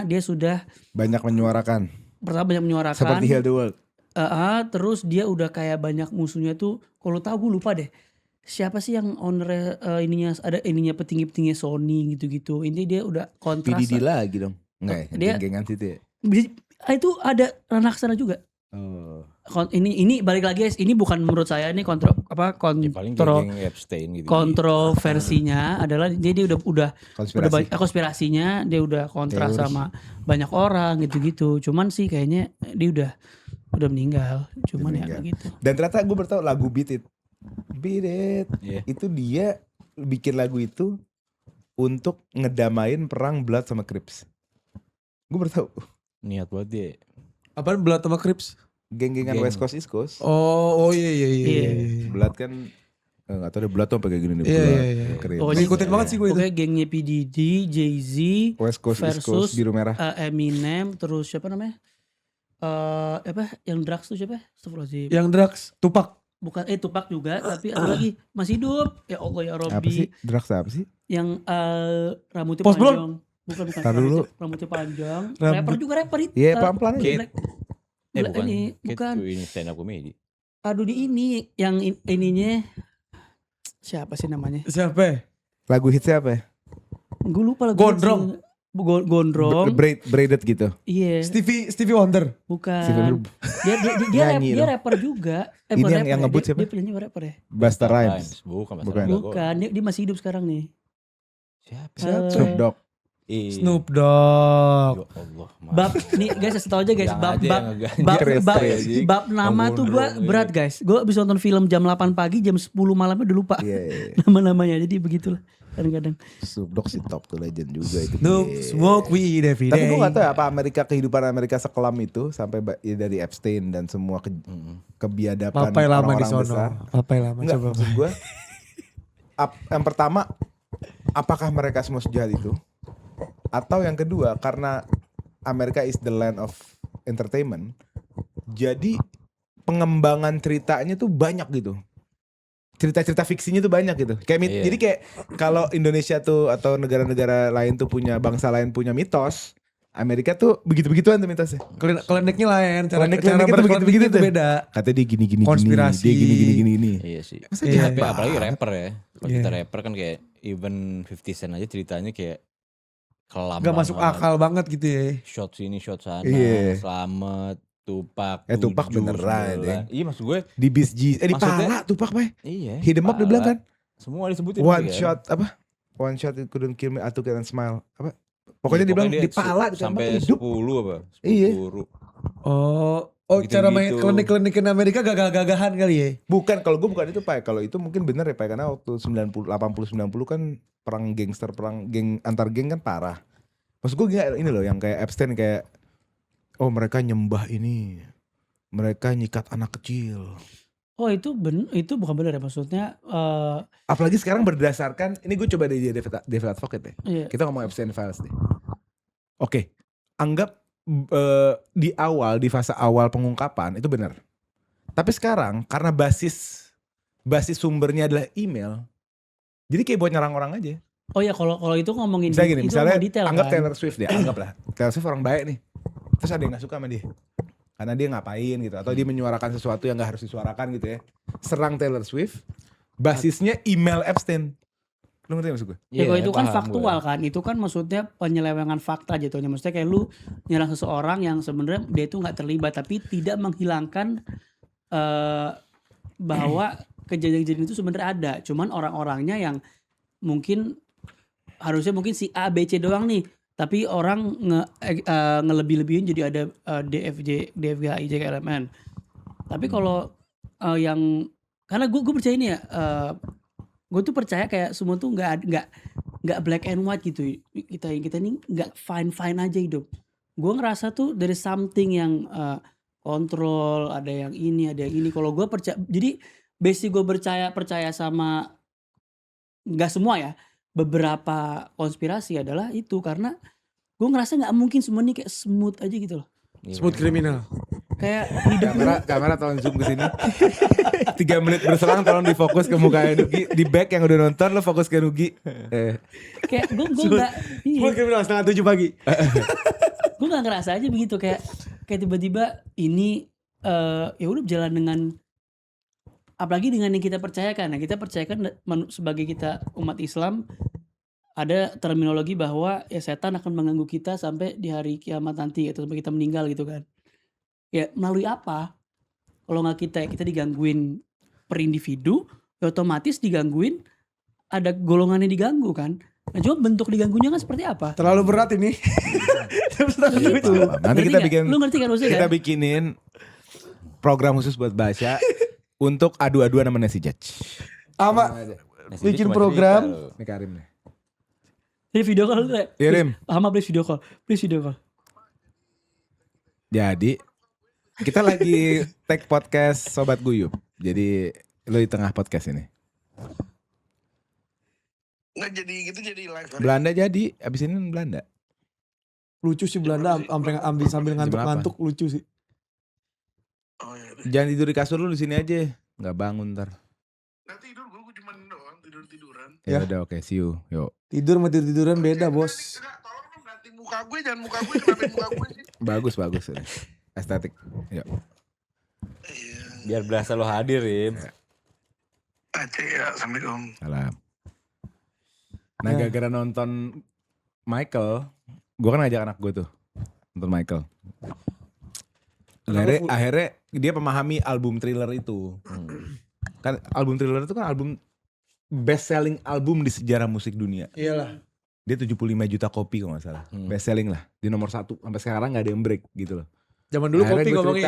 dia sudah Banyak menyuarakan. pertama banyak menyuarakan. Seperti Heal the World. Terus dia udah kayak banyak musuhnya tuh. Kalau tahu gue lupa deh. Siapa sih yang owner ininya petinggi-petinggi Sony gitu-gitu. Ini dia udah kontras. PDD lagi dong. Enggak ya, Dia- geng-gengan situ ya. Itu ada ranah sana juga. Oh. Ini balik lagi guys. Ini bukan menurut saya ini Ya paling geng Epstein gitu. kontroversinya adalah dia udah Konspirasi. konspirasinya dia udah kontra Teori. sama banyak orang gitu-gitu. Cuman sih kayaknya dia udah meninggal. Cuman Udah ya meninggal. gitu. Dan ternyata gue baru tahu lagu Beat It. Beat It. Iya. Itu dia bikin lagu itu untuk ngedamain perang Blood sama Crips. Gue baru tahu. Niat buat dia. Apaan Blood sama Crips? Geng-gengan Geng. West Coast East Coast. Oh iya. Iya. Blood kan nggak tahu deh Blood tuh kayak gini nih. Iya, Blood, iya. Crips. Oh, Ngikutin banget sih gue itu. Pokoknya gengnya PDD, Jay-Z, West Coast East versus Coast biru merah. Eminem, terus siapa namanya? Yang drugs tuh siapa? Astagfirullahaladzim. Yang drugs, Tupac. Bukan Tupac juga, tapi ada lagi masih hidup. Ya Allah ya Apa sih? Robbi. Drugs apa sih? Yang rambutnya Post panjang. Bukan. Tar dulu. Rambutnya panjang. Rambut- Rapper itu. Iya, pelan-pelan aja. Kate. Bukan. Bukan. Ini stand up comedy. Aduh di ini yang ininya siapa sih namanya? Siapa ya? Lagu hitsnya apa ya? Gue lupa lagu. Gondrong. Gondrong. Braided gitu. Iya. Stevie Wonder. Bukan. Dia Nyanyi dong. rapper juga. Ini bukan yang rapper ya, ngebut dia- siapa? Dia penyanyi rapper ya. Busta Rhymes. Bukan. Bukan. Bukan. Dia masih hidup sekarang nih. Siapa? Snoop Dogg. Snoop Dogg. Ya Allah. Bab nih guys, kasih tau aja guys. Yang Bab aja bab yang ngeganjil. bab Stres, bab, stres. bab nama tuh gue Gondrong, berat guys. Gue abis nonton film jam 8 pagi, jam 10 malamnya udah lupa Iya. nama-namanya. Jadi begitulah kadang-kadang. Snoop Dogg sih top tuh legend juga itu. Snoop Iya. smoke weed every day. Tapi gue gak tahu ya apa kehidupan Amerika sekelam itu sampai ya dari Epstein dan semua kebiadaban Papai lama di orang-orang sono. besar. Papai lama Enggak, coba. maksud gue yang pertama apakah mereka semua sejahat itu? Atau yang kedua karena Amerika is the land of entertainment. Jadi pengembangan ceritanya tuh banyak gitu. Cerita-cerita fiksinya tuh banyak gitu. Iya. Jadi kayak kalau Indonesia tuh atau negara-negara lain tuh bangsa lain punya mitos, Amerika tuh begitu-begituan tuh mitosnya. Kliniknya lain, cara Kliniknya tuh berklinik begitu-begitu itu tuh. beda. Katanya dia gini-gini Konspirasi. dia gini-gini. Iya sih. Masa Iya. jahat Tapi banget? apalagi rapper ya. Kalau Iya. kita rapper kan kayak even 50 Cent aja ceritanya kayak kelam Gak masuk banget. akal banget gitu ya. Shot sini, shot sana, Iya. Slamet, Tupac, Tupac 7, beneran, 9. Deng. Iya maksud gue. Di Beast G, di Maksudnya- pala Tupac Pak. Iya. Hit 'em up dia pala. bilang kan. Semua disebutin. One tapi kan. shot apa? One shot it couldn't kill me, I took it and smile. Apa? Pokoknya dia bilang di pala sampai hidup. 10 apa? 10 Iya. peluru. Oh Gitu-gitu. cara main klinik-klinikin Amerika gagah-gagahan kali ya. Bukan, kalau gue bukan itu Pak. Kalau itu mungkin bener ya Pak, karena waktu 80-90 kan perang gangster, perang geng antar geng kan parah. Maksud gue ini loh yang kayak Epstein kayak mereka nyembah ini. Mereka nyikat anak kecil. Oh itu bukan benar ya, maksudnya Apalagi sekarang berdasarkan, ini gue coba dari David Advocate ya. iya. Kita ngomong Epstein Files deh. Oke, anggap di fase awal pengungkapan itu benar. Tapi sekarang karena basis sumbernya adalah email, jadi kayak buat nyerang orang aja. Oh ya kalau itu ngomongin Misalnya gini, itu misalnya ngomong detail anggap kan. Taylor Swift deh, anggaplah Taylor Swift orang baik nih. Terus ada yang gak suka sama dia. Karena dia ngapain gitu, atau dia menyuarakan sesuatu yang gak harus disuarakan gitu ya. Serang Taylor Swift, basisnya email Epstein. Lu ngerti maksud gue? Ya kalau Iya, itu kan paham faktual gue. kan, itu kan maksudnya penyelewengan fakta jatuhnya. Maksudnya kayak lu nyerang seseorang yang sebenarnya dia itu nggak terlibat, tapi tidak menghilangkan bahwa kejadian-kejadian itu sebenarnya ada. Cuman orang-orangnya yang mungkin harusnya mungkin si A, B, C doang nih, tapi orang ngelebih-lebihin jadi ada DFG, DFG, IJ, KLMN. Tapi kalau yang karena gue percaya ini ya. Gue tuh percaya kayak semua tuh nggak black and white gitu. Kita ini nggak fine aja hidup. Gue ngerasa tuh dari something yang kontrol, ada yang ini. Kalau gue percaya, jadi basic gue percaya sama nggak semua ya. Beberapa konspirasi adalah itu karena gue ngerasa nggak mungkin semua ini kayak smooth aja gitu loh. Smooth kriminal. Kayak hidup Kamera tolong zoom ke sini. 3 menit berselang tolong difokus ke muka Nugi. Di back yang udah nonton lo fokus ke Nugi. kayak gue nggak Smooth kriminal 6:30 pagi. gue nggak ngerasa aja begitu kayak tiba-tiba ini ya udah berjalan dengan apalagi dengan yang kita percayakan. Nah kita percayakan sebagai kita umat Islam ada terminologi bahwa ya setan akan mengganggu kita sampai di hari kiamat nanti atau sampai kita meninggal gitu kan. Ya melalui apa? Kalau nggak kita digangguin per individu, ya otomatis digangguin ada golongannya diganggu kan. Nah coba bentuk diganggunya kan seperti apa? Terlalu berat ini. Nanti Ngerti kita nggak? bikin Lu ngerti kan maksudnya kita kan? bikinin program khusus buat baca untuk adu-aduan sama Nasi Judge. Ama Nasi bikin dia cuma program. cerita loh. Ini Karim nih. Jadi video call tuh kayak, Iya, Rim. Ahmad please video call. Please video call. Jadi kita lagi take podcast Sobat Guyup. Jadi lo di tengah podcast ini. Nggak jadi gitu, jadi live. Belanda jadi, abis ini Belanda. Lucu sih Belanda sambil ngantuk-ngantuk lucu sih. Oh iya. Jangan tidur di kasur lu di sini aja. Nggak bangun ntar. Nah tidur gue cuma doang tiduran. Ya Ya. udah oke, see you. Yuk. Tidur sama tiduran beda bos. Enggak, tolong dong ganti muka gue, jangan muka gue kenapin muka gue sih. Bagus. Estetik. Yuk. Iya. Biar berasa lo hadir, Rim. Aceh ya, assalamualaikum. Salam. Nah Ya. gara-gara nonton Michael, gue kan ngajak anak gue tuh nonton Michael. Akhirnya dia memahami album Thriller itu. Kan album Thriller itu kan album best selling album di sejarah musik dunia. Iyalah. Dia 75 juta kopi kalau gak salah. Best selling lah. Di nomor 1 sampai sekarang gak ada yang break gitu loh. Zaman dulu Akhirnya kopi gua ngomongnya.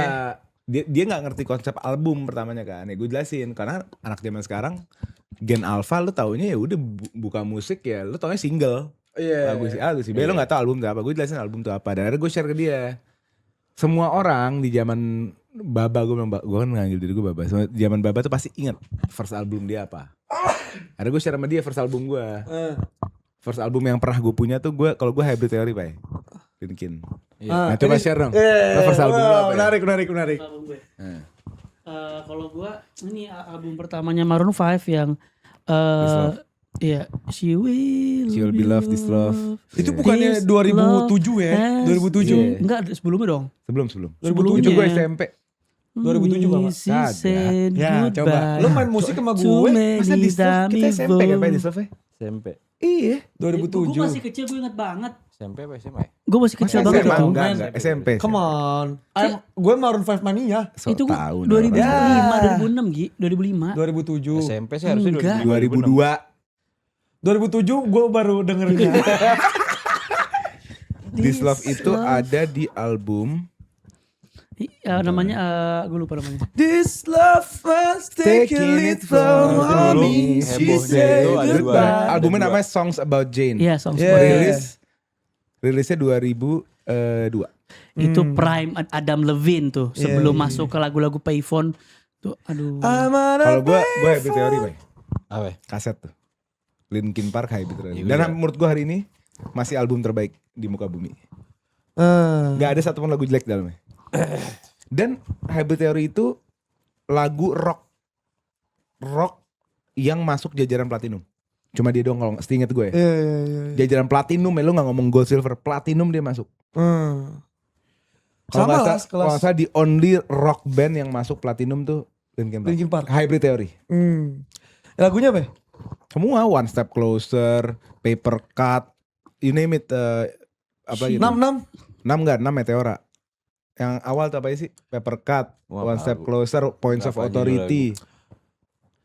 cerita, dia gak ngerti konsep album pertamanya kan. Ya gue jelasin karena anak zaman sekarang Gen Alpha lu taunya ya udah buka musik ya lu taunya single. Iya. Lagu si A, lagu si B, lu gak tau album itu apa. Gue jelasin album itu apa. Dan akhirnya gue share ke dia. Semua orang di zaman Baba, gue kan nganggil diri gue Baba. Di zaman Baba tuh pasti inget first album dia apa. Akhirnya gue share sama dia first album gue. First album yang pernah gue punya tuh gue, kalau gue Hybrid Theory Pak. Mungkin. Nah, coba share dong. Lo first album lo apa ya? menarik. Album gue. Eh. Kalau gue ini album pertamanya Maroon 5 yang Love. iya, She Will Be Loved, This Love. Itu Iya. bukannya This 2007 ya? love 2007. Iya. Enggak, sebelumnya dong. Sebelum. Sebelumnya. Itu gue SMP. 2007 Bang. She said Ya coba. goodbye Lo main musik sama to gue Masa many This Love? Kita SMP kan, Pak, This Love ya? SMP. Iya. Gue 2007. masih kecil, gue inget banget. SMP apa SMA? Gue masih kecil Masa banget SMA? itu. Enggak. SMP. Come on. Gue Maroon 5 mania. So Itu gue tahu 2005, 2006 Gi, 2005. 2007. SMP sih harusnya Enggak. 2002. 2007 gue baru dengerinnya. This Love itu ada di album Namanya gue lupa namanya. This love was taking it from me. She Hebohnya said itu ada dua. goodbye. albumnya namanya Songs About Jane. Iya, Songs Yeah. About Rilisnya 2002. Itu prime Adam Levine tuh sebelum Iya, masuk ke lagu-lagu payphone tuh aduh. Kalau gue Happy Theory, Bay. Apa? Kaset tuh. Linkin Park Happy Theory. Iya, Dan iya. menurut gue hari ini masih album terbaik di muka bumi. Ah. Gak ada satupun lagu jelek dalamnya. Dan Happy Theory itu lagu rock yang masuk jajaran platinum. Cuma dia doang kalau seinget gue ya. Iya. Jajaran platinum ya, lu gak ngomong gold silver, platinum dia masuk. Kalau Sama nggak lah salah- kalau nggak salah di only rock band yang masuk platinum tuh Linkin Park. Hybrid Theory. Lagunya apa? Semua One Step Closer, Paper Cut, you name it. Apa gitu? 66. 6 Meteora. Yang awal tuh apa sih? Paper Cut, Wah, One Step tahu. Closer, Points of Berapa Authority.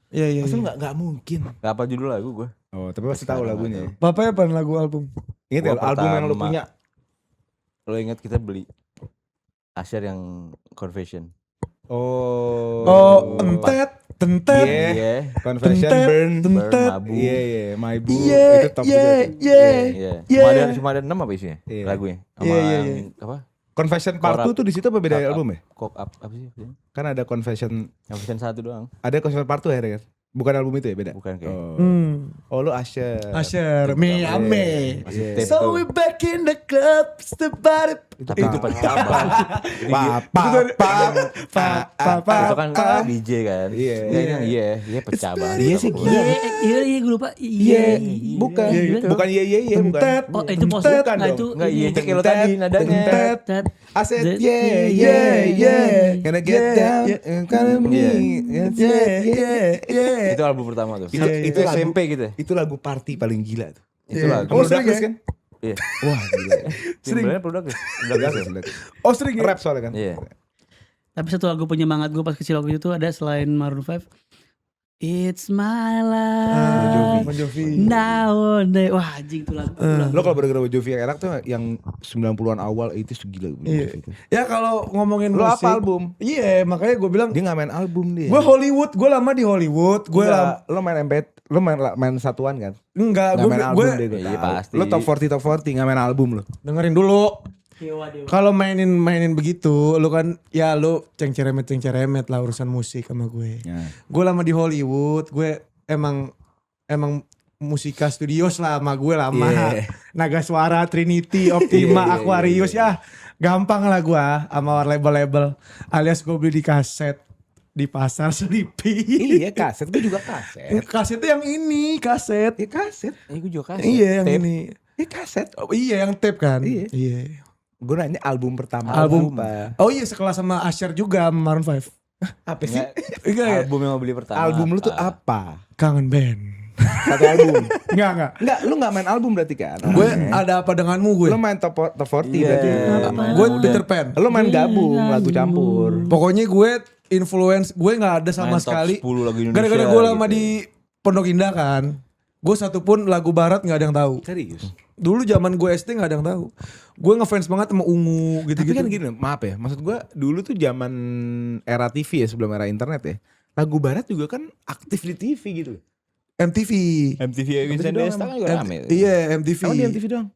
Iya. Masa lu nggak mungkin? Gak apa judul lagu gue. Oh, tapi pasti tahu Sekarang lagunya. nggak Bapak apa lagu album? Ingat ya Gua album yang lu pertama. punya? Lo inget kita beli Asher yang Confession. Oh, entet. Iya. Iya. Confession Tentet, Burn. tentet. Mabu. Iya, My Boo. Iya, Itu top juga tuh. iya. Iya. Yeah. Cuma ada 6 apa isinya? Iya. Lagunya. Sama Iya, iya, yang iya. apa? Confession Part Korab. 2 tuh di situ apa beda Up, album ya? Cock up apa sih? Kan ada Confession, Confession 1 doang. ada Confession Part 2 ya kan? Bukan album itu ya, beda? Bukan kayak. Oh lu Asher. Asher, me Iya. ame. Masih Iya. tape So tuh. we back in the club, the body. Tapi itu pecah banget. Itu kan DJ kan. Iya. Enggak, ini yang iya pecah banget. Iya sih, Sama gila. gua. Iya gue lupa. Iya, bukan. Iya, Bukan iya, bukan. Tentet. Oh itu pos Tentet. Bukan nah, dong. itu Enggak iya ini. kayak lo tadi nadanya. Tentet. Tet. I said The- yeah. Gonna get Yeah, down yeah. and kinda me. Yeah. Itu album pertama tuh. Itu lagu- SMP gitu. Itu lagu party paling gila tuh. Itu lagu. Oh, Kamu sering Duckers ya? kan? Iya. Wah gila. Timbalannya produk ya? Duckers. Oh sering ya? Rap soalnya kan? Iya. Tapi satu lagu penyemangat gue pas kecil waktu itu ada selain Maroon 5. It's my life. Bon Jovi. Now and then. Wah anjing tuh lagu. Lo kalau bener-bener Bon Jovi yang enak tuh yang 90-an awal itu gila. Bon Iya. Jovi itu. Ya kalau ngomongin Lo musik. apa album? Iya, makanya gue bilang Dia gak main album dia. gue Hollywood, gue lama di Hollywood, gue lama Lo main MP, lo main satuan kan? enggak, Gak gue main album deh gue Iya, tahu. pasti. Lo top 40 gak main album lo. dengerin dulu. Dewa. Kalau mainin begitu, lu kan ya lu ceng-ceremet lah urusan musik sama gue. Ya. Gue lama di Hollywood, gue emang musika studios lah sama gue lama. Iya. Naga Suara, Trinity, Optima, Iya, Aquarius ya. Gampang lah gue sama label-label. Alias gue beli di kaset di pasar Sleepy. Iya kaset, gue juga kaset. Kasetnya yang ini, kaset. Iya kaset. Gue juga kasih. Iya yang Tape. ini. Iya kaset. Oh, iya yang tape kan. Iya. Gue nanya album pertama. Album. apa? Oh iya sekelas sama Asher juga sama Maroon 5. Apa sih? Enggak, Album yang mau beli pertama. Album lu tuh apa? Kangen band. Satu album. Enggak. Enggak, lu gak main album berarti kan? Gue ada apa denganmu gue? Lu main top 40 Iya. berarti. Gue Peter Pan. Lu main gabung, lagu campur. Pokoknya gue influence gue nggak ada sama Main top sekali. 10 lagu Indonesia Gara-gara gue lama gitu. di Pondok Indah kan. Gue satu pun lagu barat nggak ada yang tahu. Serius. Dulu zaman gue SD nggak ada yang tahu. Gue ngefans banget sama Ungu Tapi gitu-gitu. kan gini, maaf ya. Maksud gue dulu tuh zaman era TV ya, sebelum era internet ya. Lagu barat juga kan aktif di TV gitu. MTV. MTV Vincent doang Desta kan emang. juga rame. Iya MTV. Emang di MTV doang?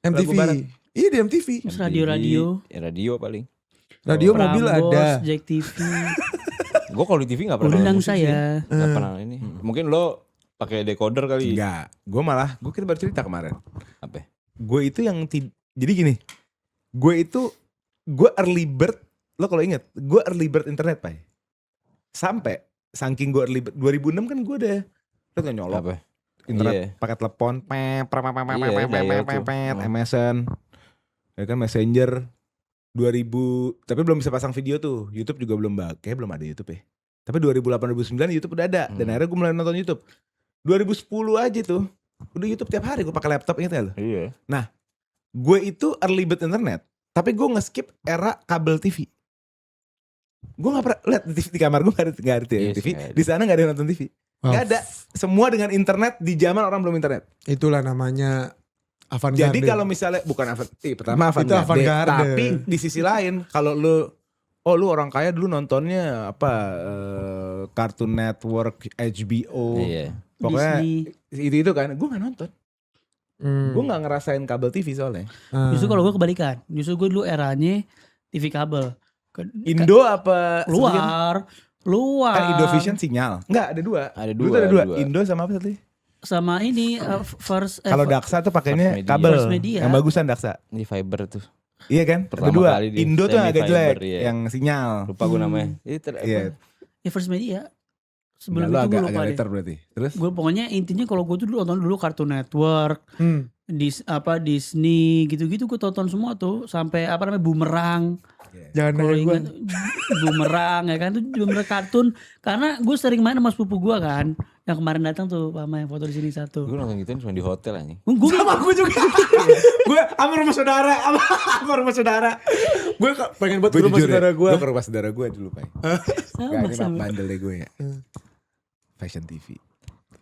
MTV. lagu barat? Iya di MTV. Terus radio-radio. Ya, radio paling. Radio mobil Prambors, ada. Jack TV. Gue kalau di TV gak pernah Undang nonton musik sih. saya. Gak pernah ini. Mungkin lo pakai decoder kali. Enggak. Gue kita baru cerita kemarin. Apa? Gue itu yang jadi gini. gue early bird. Lo kalau inget, gue early bird internet, Pak. Sampai saking gue early bird 2006 kan gue udah nyolok Apa? internet Iya. pakai telepon, Iya, iya, itu. MSN, ya kan Messenger 2000, tapi belum bisa pasang video tuh. YouTube juga belum ada YouTube ya. Tapi 2008-2009 YouTube udah ada dan akhirnya gue mulai nonton YouTube. 2010 aja tuh, udah YouTube tiap hari gue pakai laptop, inget gak lo? Iya. Gue itu early bird internet, tapi gue nge-skip era kabel TV. Gue gak pernah lihat TV di kamar gue, gak ada Iya TV. sih, nggak ada. Di sana gak ada yang nonton TV. Oh, Gak ada. Semua dengan internet di zaman orang belum internet. Itulah namanya avant-garde. Jadi kalau misalnya pertama avant-garde, avant-garde. tapi di sisi lain kalau lu orang kaya dulu nontonnya apa Cartoon Network, HBO, Iya. pokoknya Disney. itu kan, gue gak nonton. Gue gak ngerasain kabel TV soalnya. Justru kalau gue kebalikan. Justru gue dulu eranya TV kabel. Indo apa? Luar. Kan Indovision sinyal. Enggak, ada dua. Ada Dulu dua, tuh ada dua. ada dua. Indo sama apa satu? Sama ini first. Kalau Daksa tuh pakainya First Media. kabel. First Media. Yang bagusan Daksa. Ini fiber tuh. Iya kan? Ada Pertama dua. kali di Indo tuh yang agak semi-fiber, jelek, iya. yang sinyal. Lupa gue namanya. Iya. Ya First Media. Sebelum Lu itu gue agak lupa deh. later berarti. Terus? Gue pokoknya intinya kalau gue tuh dulu nonton dulu Cartoon Network, Hmm. Disney gitu-gitu gue tonton semua tuh sampai apa namanya Boomerang. Jangan Kalau nanya gue. ingat Boomerang ya kan tuh bener kartun karena gue sering main sama sepupu gue kan yang kemarin datang tuh sama yang foto di sini satu. Gue nonton gitu cuma di hotel aja. Gue Sama gue juga. Gue sama rumah saudara, sama rumah saudara. Gue pengen buat Gue rumah jujur saudara ya, gue. gue ke rumah saudara gue dulu, Pak. sama Gak, ini mah sama. bandel deh gue ya. Fashion TV.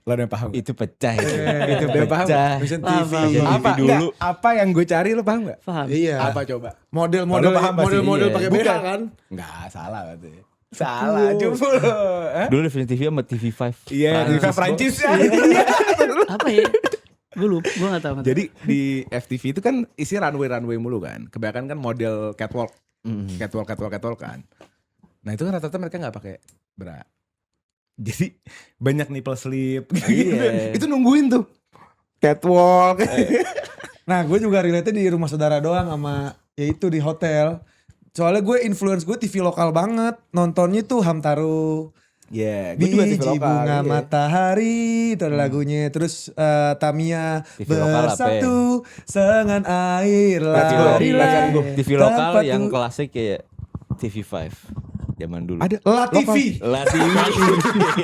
Lo udah paham gak? Itu pecah. Itu udah paham pecah. Vision Paham, TV. paham. Apa, TV dulu. apa yang gue cari lo paham gak? Paham. Iya. Apa coba? Model-model Lo paham pasti. model-model Iya. pakai BH Bukan. kan? Enggak, salah berarti. Salah, cupu lo. Dulu Vision TV sama TV5. Iya, di Prancis ya. Apa ya? Gue lupa, gue gak tahu. Jadi di FTV itu kan isi runway mulu kan. Kebanyakan kan model catwalk kan. Nah itu kan rata-rata mereka nggak pakai bra. Jadi banyak nipple slip. Iya. Itu nungguin tuh catwalk. Nah gue juga relate di rumah saudara doang sama ya itu di hotel. Soalnya gue influence gue TV lokal banget. Nontonnya tuh Hamtaro. Iya, gue juga TV Biji lokal. bunga iya. matahari itu ada lagunya. Terus Tamiya TV lokal apa ya? bersatu sengan air larilah. TV lokal tempat yang tu- klasik kayak TV5 zaman dulu. Ada La TV. La TV.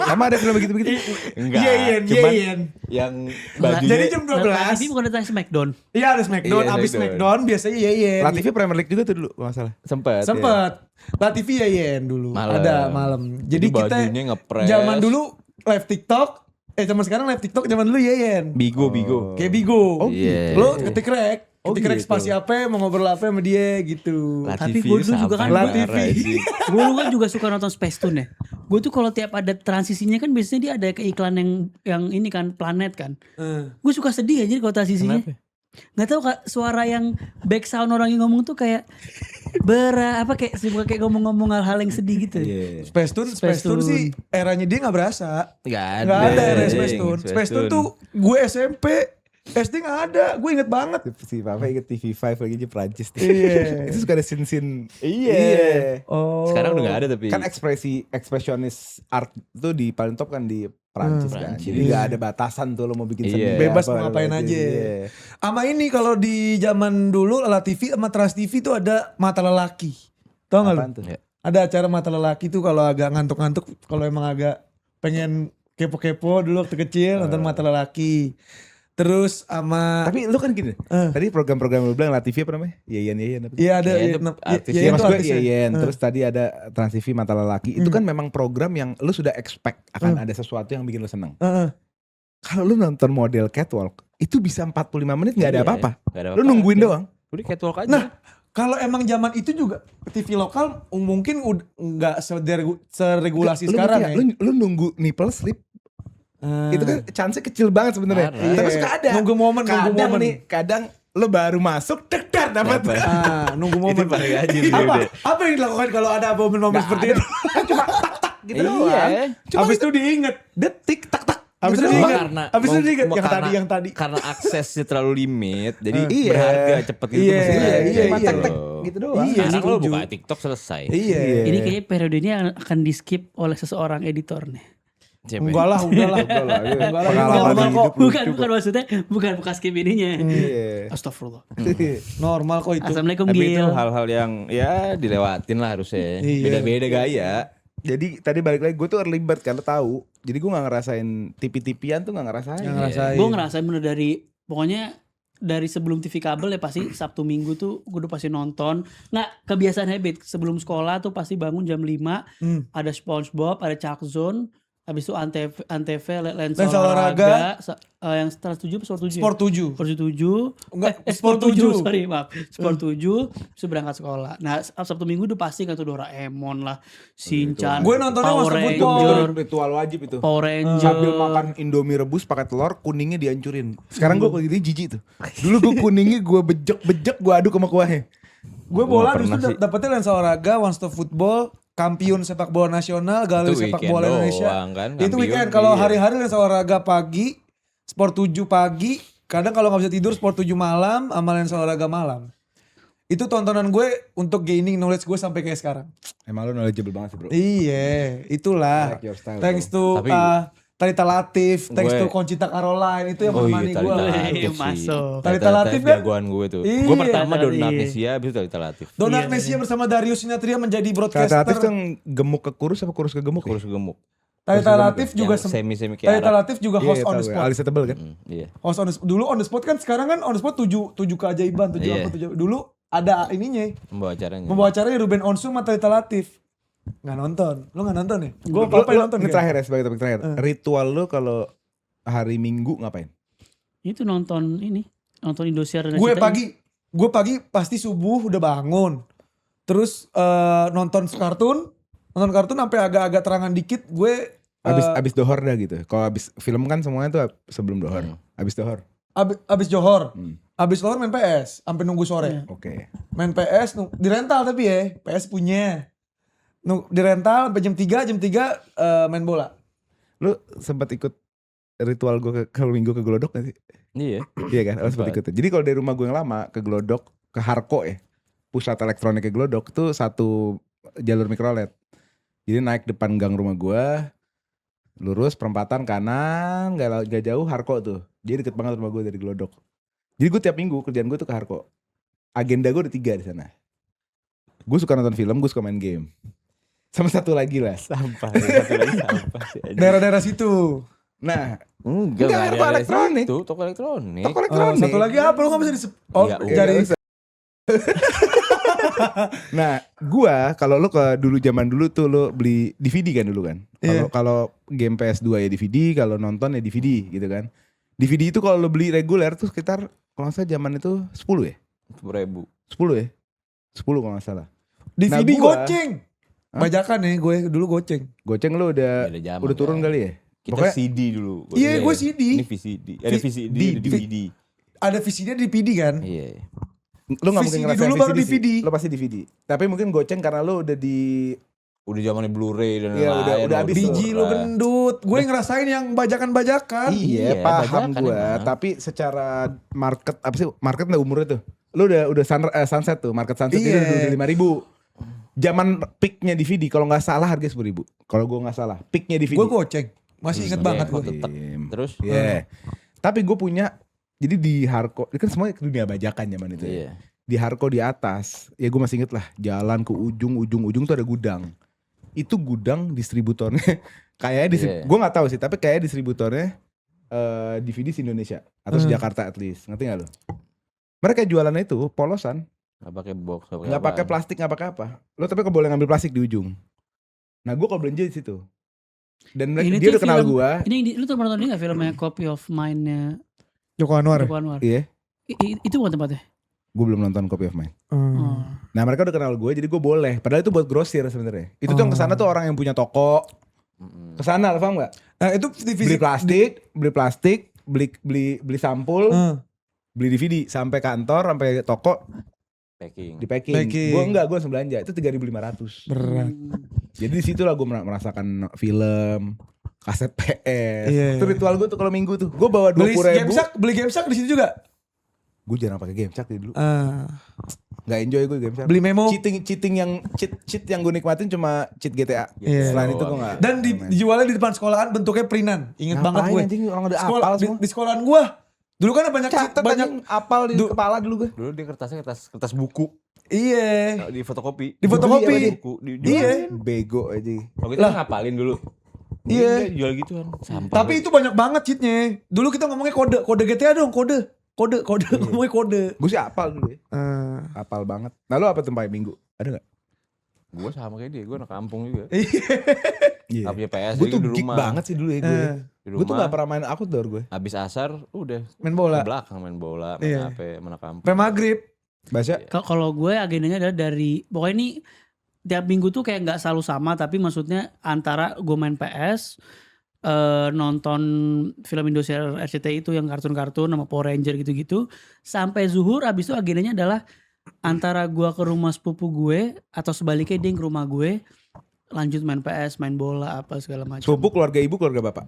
sama ada film begitu-begitu. Enggak. Yeyen, Cuman yeyen. yang Lah, bajunya Jadi jam 12. Tapi bukan datang Smackdown. Iya ada Smackdown, Iya, abis Smackdown. Smackdown biasanya Yeyen. La TV Premier League juga tuh dulu, kalau nggak salah. sempet. Sempet. La TV Yeyen dulu. Malam. Ada malam. Jadi kita bajunya ngepres. zaman dulu live TikTok. Zaman sekarang live TikTok, zaman dulu Yeyen. Bigo. Kayak Bigo. Iya. Lo ketik rek. Oh, Ketik rek gitu. spasi apa, mau ngobrol apa sama dia gitu. La Tapi TV gue dulu juga kan sabar, La TV. Raji. Gue dulu kan juga suka nonton Space Tune ya. Gue tuh kalau tiap ada transisinya kan biasanya dia ada ke iklan yang ini kan planet kan. Gue suka sedih aja kalau transisinya. Kenapa? Nggak tahu kak suara yang back sound orang yang ngomong tuh kayak kayak ngomong-ngomong hal-hal yang sedih gitu. Iya. Space Tune sih eranya dia gak berasa. Gak Gak ada era Ding. Space Tune. Space Tune tuh gue SMP, SD gak ada. Gue inget banget. Si Papa inget TV5 lagi di Prancis. Iya. Itu suka ada scene-scene. Iya. Oh. Sekarang udah gak ada tapi. Kan ekspresionis art itu di paling top kan di Prancis kan. Prancis. Jadi gak ada batasan tuh lo mau bikin seni. Iya. Bebas apa, mau ngapain apa, aja. iya. Sama ini kalau di zaman dulu La TV sama Trans TV tuh ada Mata Lelaki. Tau gak lu? Apaan tuh? Ya. Ada acara Mata Lelaki tuh kalau agak ngantuk-ngantuk. Kalau emang agak pengen kepo-kepo dulu waktu kecil nonton Mata Lelaki. Terus sama Tapi lu kan gini. Tadi program-program lu bilang La TV apa namanya? Yeyen apa? iya ada Yeyen itu artis. Iya Yeyen maksud tuh gue artisnya. Yeyen. Terus tadi ada Trans TV Mata Lelaki. Itu kan memang program yang lu sudah expect akan ada sesuatu yang bikin lu seneng. Kalau lu nonton model catwalk, itu bisa 45 menit gak ada Iya, apa-apa. nggak ada Lu apa-apa. nungguin doang. Udah catwalk aja. Nah, kalau emang zaman itu juga TV lokal mungkin nggak seregulasi Lu sekarang ngerti ya. nggak? Lu nunggu nipple slip. Itu kan chance kecil banget sebenarnya. Parah. Terus Iya. kadang Nunggu momen, nunggu kadang momen. nih, kadang lu baru masuk dekar dapat. Nunggu momen. Itu paling rajin apa? udah. Apa yang dilakukan kalau ada momen-momen seperti itu? Kan cuma tak tak gitu Iya. doang. Cuma Habis itu itu diinget. detik tak tak Abis itu Cuma diingat. karena Abis itu diingat yang tadi. Karena aksesnya terlalu limit, jadi Iya. berharga cepet gitu. Iya, maksudnya. iya, Kayak iya. tek-tek gitu doang. Iya, Sekarang lo setuju. buka TikTok selesai. Iya. Ini kayaknya periode ini akan di skip oleh seseorang editor nih. Siapa? Enggak lah, udahlah. Udah lah, ini Enggak lah, pengalaman normal kok. hidup lu. Bukan maksudnya, bukan bekas skip ininya. Iya. Astagfirullah. Normal kok itu. Assalamualaikum Tapi itu Gil. hal-hal yang ya dilewatin lah harusnya. Iya. Beda-beda gaya. Jadi tadi balik lagi gue tuh early bird karena tahu. Jadi gue gak ngerasain tipi-tipian tuh gak ngerasain. Yang ngerasain. Gue ngerasain bener pokoknya dari sebelum TV kabel ya pasti Sabtu Minggu tuh gue udah pasti nonton. Nggak, kebiasaan habit sebelum sekolah tuh pasti bangun jam 5 ada SpongeBob, ada Chuck Zone, habis itu Antv Lensa Lensa Olahraga, yang setelah 7 Sport 7. Sport 7. Enggak, Sport Sport 7. 7, sorry maaf. Sport 7, bisa berangkat sekolah. Nah, Sabtu Minggu udah pasti kan tuh Doraemon lah, Shinchan, Gue nontonnya Power Monster Itu Football. ritual wajib itu. Power Ranger. Sambil makan Indomie rebus pakai telur, kuningnya dihancurin. Sekarang gue kayak gini jijik tuh. Dulu gue kuningnya gue bejek-bejek gue aduk sama kuahnya. Gue Gua bola nggak justru pernah sih. dapetnya Lensa Olahraga, One Stop Football, Kampiun sepak bola nasional, Galeri Itu sepak weekend bola Indonesia. doang kan, Itu Kampiun, weekend. Kalau iya. hari-hari Lensa Olahraga pagi, Sport 7 pagi, kadang kalau nggak bisa tidur Sport 7 malam, sama Lensa Olahraga malam. Itu tontonan gue untuk gaining knowledge gue sampai kayak sekarang. Emang lu knowledgeable banget sih bro. Iya, itulah. I like your style, Thanks to Tapi- Talita Latif, thanks Gue- to Conchita Caroline, itu yang Oh menemani iya, gue. Talita Iya, Latif sih. masuk. Talita Latif kan? jagoan gue tuh. Iya, Gue pertama Talita Dona Latif. Agnesia, abis itu Talita Latif. Dona Iya, Agnesia bersama Darius Sinatria menjadi Talita broadcaster. Latif tuh yang gemuk ke kurus apa kurus ke gemuk? Kurus gemuk. Talita Latif juga Yang semi-semi kayak Talita Arab. Latif juga Iya, host on the tahu ya. spot. Alisnya tebel kan? Iya. Host on the spot. Dulu on the spot kan, sekarang kan on the spot 7 keajaiban, 7 Iya. apa 7. Dulu ada ininya. Membawa acaranya. Membawa acaranya Ruben Onsu sama Talita Latif. Nggak nonton. Lu nggak nonton ya? Gue Lu- apa lu- nonton Ini kan? terakhir ya, sebagai topik terakhir. Ritual lu kalau hari Minggu ngapain? Itu nonton Indosiar dan Gue Cita. pagi pasti subuh udah bangun. Terus nonton kartun sampai agak-agak terangan dikit. Gue Abis dohor dah gitu. Kalau abis film kan semuanya tuh sebelum dohor. Abis dohor. abis johor. Hmm. Abis johor main PS sampai nunggu sore. Oke. Main PS di rental tapi ya, PS punya. Di rental sampai jam 3 main bola. Lu sempat ikut ritual gue kalau Minggu ke Glodok gak sih? Iya. Iya kan? Lu sempat Sempat. ikut. Jadi kalau dari rumah gue yang lama ke Glodok, ke Harko ya. Pusat elektronik ke Glodok tuh satu jalur mikrolet. Jadi naik depan gang rumah gue, lurus perempatan kanan, gak jauh Harko tuh. Jadi deket banget rumah gue dari Glodok. Jadi gue tiap minggu kerjaan gue tuh ke Harko. Agenda gue ada 3 di sana. Gue suka nonton film, gue suka main game. Sama satu lagi lah. Sampah. Satu lagi sampah sih. anjing. Daerah-daerah situ. Nah, Enggak, Enggak, ada toko elektronik. situ, toko elektronik. toko elektronik. Satu lagi apa? Lu gak bisa Iya, cari. Iya, nah, gua kalau lu ke zaman dulu tuh lu beli DVD kan dulu kan. Kalau Iya. kalau game PS2 ya DVD, kalau nonton ya DVD gitu kan. DVD itu kalau lu beli reguler tuh sekitar kalau nggak salah zaman itu 10 ya? 10.000. 10 ya? 10 kalau nggak salah. DVD Nah, gua- goceng. Hah? Bajakan ya gue dulu goceng. Goceng lu udah Beda zaman, udah turun kan. kali ya? Kita Pokoknya- CD dulu. Iya, gue CD. Ini VCD. Ada VCD, ada DVD. Ada VCD di DVD kan? Iya. Lu gak mungkin VCD ngerasain dulu baru VCD sih. DVD. Lu pasti DVD. Tapi mungkin goceng karena lu udah di Udah zamannya Blu-ray dan Iya, lain-lain. udah habis Biji lu Lah. gendut. Gue ngerasain yang bajakan-bajakan. Iya, Iya, paham bajakan gue. emang. Tapi secara market apa sih? Market udah umurnya tuh. Lu udah sunset tuh, market sunset Iya. itu udah 5.000. Zaman peaknya DVD kalau nggak salah harga 10.000. Kalau gue nggak salah, peaknya DVD. Gue goceng. Masih inget Iya, banget gue. tetep. Terus? Iya. Tapi gue punya, jadi di Harko, ini kan semuanya dunia bajakan zaman itu. Ya. Iya. Di Harko di atas, ya gue masih inget lah, jalan ke ujung tuh ada gudang. Itu gudang distributornya, kayaknya Iya. gue nggak tahu sih, tapi kayak distributornya DVD di Indonesia atau di Jakarta at least, ngerti gak lo? Mereka jualannya itu polosan, Nggak pakai box, nggak pakai plastik, nggak pakai apa. Lo tapi kok boleh ngambil plastik di ujung. Nah gue kalau belanja di situ, dan Ini dia tuh udah kenal film- gue. Ini lu tuh pernah nonton ini gak filmnya Copy of Mine-nya Joko Anwar. Joko Anwar? Iya, Itu bukan tempatnya? gue belum nonton Copy of Mine. Oh. Nah mereka udah kenal gue, jadi gue boleh. Padahal itu buat grosir sebenarnya. Itu tuh yang kesana tuh orang yang punya toko. Kesana, lo paham nggak? Nah itu Beli plastik, beli sampul, beli DVD sampai kantor, sampai toko packing. di packing. Packing. Gue enggak, gue langsung belanja. Itu 3.500. Berat. Jadi di situ lah gue merasakan film, kaset PS. Iya. Itu ritual gue tuh kalau minggu tuh. Gue bawa Beli 20.000. beli GameShark di situ juga. Gue jarang pakai game shark dulu. Ah, Gak enjoy gue game shark. beli memo. Cheating yang cheat yang gue nikmatin cuma cheat GTA. Iya. Selain itu gue gak. Dan dijualnya di depan sekolahan bentuknya printan. Ingat banget gue. Anjing, orang ada Sekolah, apal di, semua. di sekolahan gue. Dulu kan banyak Catet banyak. anjing, apal di kepala dulu gue. Dulu dia kertasnya kertas buku. Iya. Di fotokopi. Di fotokopi. Buku. Iya. Bego aja. Kalau kita ngapalin dulu. Iya. Dia jual gituan. Sampah. Tapi itu banyak banget cheatnya. Dulu kita ngomongnya kode GTA dong, kode. Ngomongnya kode. Gue sih apal dulu ya. Ah. Apal banget. Nah lu apa tuh Pak minggu? Ada gak? Gue sama kayak dia, gue anak kampung juga. Iya. Gak punya PS Gue juga tuh di geek rumah. banget sih dulu ya gue. Di Gue tuh rumah. gak pernah main outdoor gue. Habis asar udah Main ke bola. belakang main bola, Iya. main HP, mana kampung. Sampai maghrib. Baca? Kalau gue agendanya adalah dari pokoknya ini tiap minggu tuh kayak nggak selalu sama, tapi maksudnya antara gue main PS, nonton film Indosiar RCTI itu yang kartun-kartun sama Power Ranger gitu-gitu, sampai zuhur. Abis itu agendanya adalah antara gue ke rumah sepupu gue atau sebaliknya dia ke rumah gue, lanjut main PS, main bola apa segala macam. Sepupu, keluarga ibu, keluarga bapak?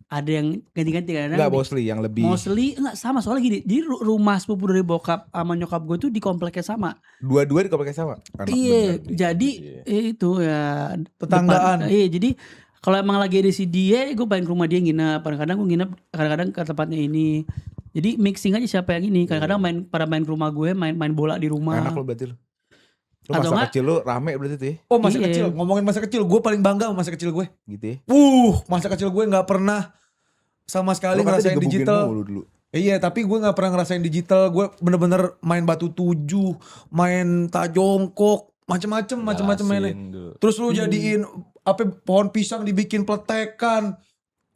Ada yang ganti-ganti kadang. Enggak, mostly yang lebih. Mostly enggak sama, soalnya gini, di rumah sepupu dari bokap sama nyokap gue tuh di kompleknya sama. Dua-dua di kompleks sama? Enak Iya, bener. jadi itu ya Tetanggaan. Iya, jadi kalau emang lagi ada si dia, gue pengen ke rumah dia nginep. Kadang-kadang gue nginep, kadang-kadang ke tempatnya ini. Jadi mixing aja siapa yang ini. Kadang-kadang main ke rumah gue, main bola di rumah. Enak lo berarti lo. Lu Atau masa enggak- kecil lu rame berarti tuh ya? Oh masa Iya. kecil, ngomongin masa kecil, gue paling bangga sama masa kecil gue. Gitu ya? Masa kecil gue nggak pernah sama sekali Lu katanya ngerasain digebukin digital. mulu dulu. Iya, tapi gue nggak pernah ngerasain digital. Gue bener-bener main batu 7, main tajongkok, macem-macem mainnya. Galasin dulu. Terus lu jadiin apa pohon pisang dibikin pletekan,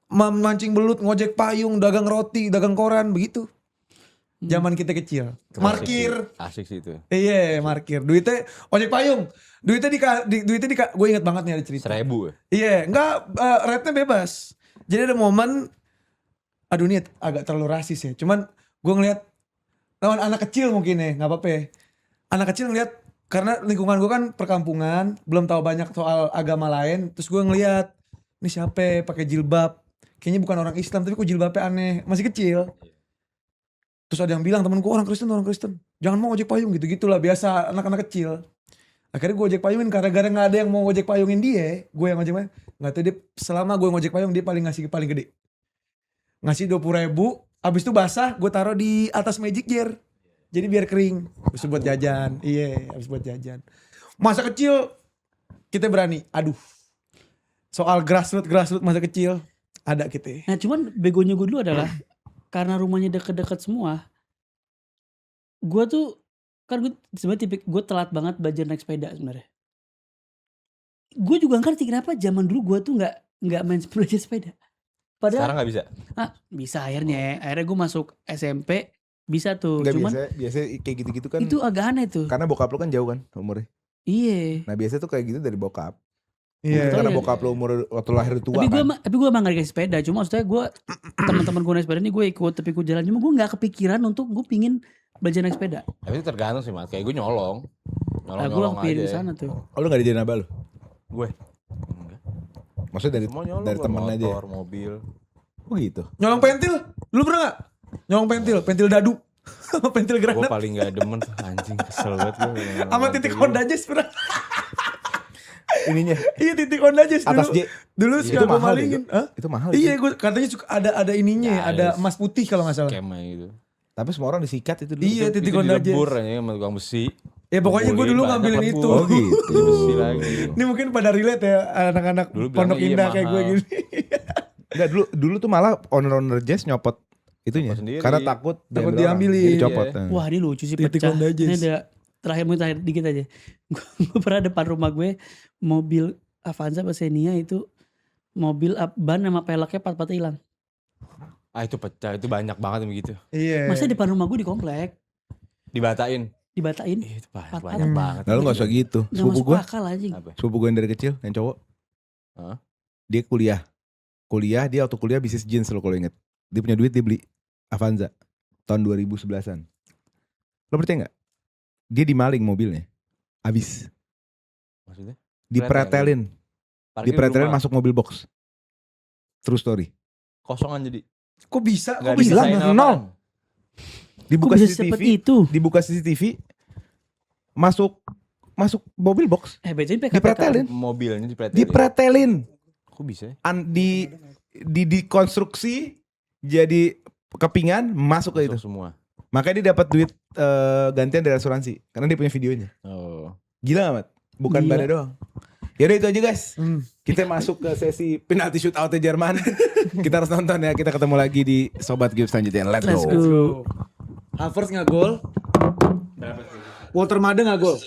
mancing belut, ngojek payung, dagang roti, dagang koran, begitu. Zaman kita kecil. Markir. Asik sih itu. Iya, markir. Duitnya ojek payung. Duitnya gue ingat banget nih ada cerita. 1000 ya. Iya, enggak rate-nya bebas. Jadi ada momen, aduh ini agak terlalu rasis ya. Cuman gue ngeliat lawan anak kecil mungkin ya, nggak apa-apa ya. Anak kecil ngeliat, karena lingkungan gue kan perkampungan, belum tahu banyak soal agama lain. Terus gue ngeliat, ini siapa pakai jilbab. Kayaknya bukan orang Islam, tapi kok jilbabnya aneh. Masih kecil. Terus ada yang bilang temenku, orang Kristen. Jangan mau ojek payung gitu-gitulah, biasa anak-anak kecil. Akhirnya gue ojek payungin, gara-gara gak ada yang mau ojek payungin dia. Gue yang ojek payung. Gak tau dia, selama gue ngojek payung dia paling ngasih paling gede. Ngasih 20.000, abis itu basah gue taruh di atas magic jar. Jadi biar kering. Terus buat jajan. Iya, habis buat jajan. Masa kecil kita berani. Aduh. Soal grassroots masa kecil ada kita. Nah cuman begonya gue dulu adalah karena rumahnya deket-deket semua, gue tuh kan gue sebenarnya tipik gue telat banget belajar naik sepeda sebenarnya. Gue juga ngerti kenapa zaman dulu gue tuh nggak main belajar sepeda. Padahal Sekarang gak bisa. bisa akhirnya gue masuk SMP bisa tuh. Enggak, Cuman biasa kayak gitu-gitu kan. itu agak aneh tuh. Karena bokap lu kan jauh kan umurnya. Iya. Nah biasa tuh kayak gitu dari bokap. Iya. Karena Iya. bokap lu umur waktu lahir tua Tapi gue kan. emang gak dikasih sepeda. Cuma maksudnya gue teman-teman gue naik sepeda ini gue ikut, tapi gue jalan. Cuma gue nggak kepikiran untuk gue pingin belajar naik sepeda. Tapi itu tergantung sih Mas. Kayak gue nyolong. Nah, gue Nyolong-nyolong kepikiran ke aja. sana tuh. Oh lu gak dijadiin abah lu? Gue. Enggak. Maksudnya Semua nyolong. dari gua, temen aja ya? motor, mobil. Oh gitu. Nyolong pentil. Dulu pernah gak? Nyolong pentil dadu. Sama pentil Gue granat. paling gak demen tuh anjing, kesel banget gue. Sama titik Honda Jazz pernah. Ininya Iya titik Honda Jazz dulu. atas J. Dulu Iya. suka Itu gue mahal malingin. deh, Hah? Itu mahal. Iya itu. gue katanya suka ada ininya, Ya, ada ada emas putih kalau gak salah. Skema gitu. Tapi semua orang disikat itu dulu. Iya, titik Itu Honda dilebur Jazz. aja sama tukang besi. Ya pokoknya gue Kumpulin dulu banyak ngambilin lebur. itu. Oh gitu. Jadi besi lagi. Ini mungkin pada relate ya anak-anak Dulu Pondok bilangnya iya Indah kayak gue mahal. gini. Enggak, dulu tuh malah owner Jazz nyopot itunya. Nyopot sendiri. Karena takut Takut diambil orang. diambilin. Jadi copot. Iya. Wah ini lucu sih Titik pecah. Honda Jazz. Ini ada terakhir dikit aja. Gue pernah depan rumah gue mobil Avanza apa Xenia itu mobil ban sama peleknya part-partnya hilang. Ah itu pecah, itu banyak banget yang begitu. Iya. Masa depan rumah gue di komplek Dibatain. dibatain. Ih, itu banyak, Part-part. banyak banget. Lalu gak usah gitu. Nggak Sepupu masuk gue, akal anjing. Apa? sepupu gue yang dari kecil, yang cowok. Hah? Dia kuliah dia waktu kuliah bisnis jeans lo kalau inget. Dia punya duit dia beli Avanza tahun 2011-an. Lo percaya gak? Dia dimaling mobilnya. Habis. Maksudnya? Dipretelin. Parkir Dipretelin rumah. masuk mobil box. True story. Kosongan jadi. Kok bisa? Nggak Kok bisa? bilang, dibisain nol. apaan. Dibuka Kok bisa secepat CCTV, itu? dibuka CCTV, masuk mobil box, BCP dipretelin, Mobilnya dipretelin. dipretelin, Kok bisa ya? dikonstruksi jadi kepingan masuk ke itu. Masuk semua. Makanya dia dapat duit gantian dari asuransi karena dia punya videonya. Oh. Gila amat. Bukan Gila. Bada doang. Yaudah itu aja guys. Hmm. Kita masuk ke sesi penalti shoot out Jerman. Kita harus nonton ya. Kita ketemu lagi di Sobat Gibbs selanjutnya. Let's Let's go. go. Havertz nggak gol. Walter Made nggak gol.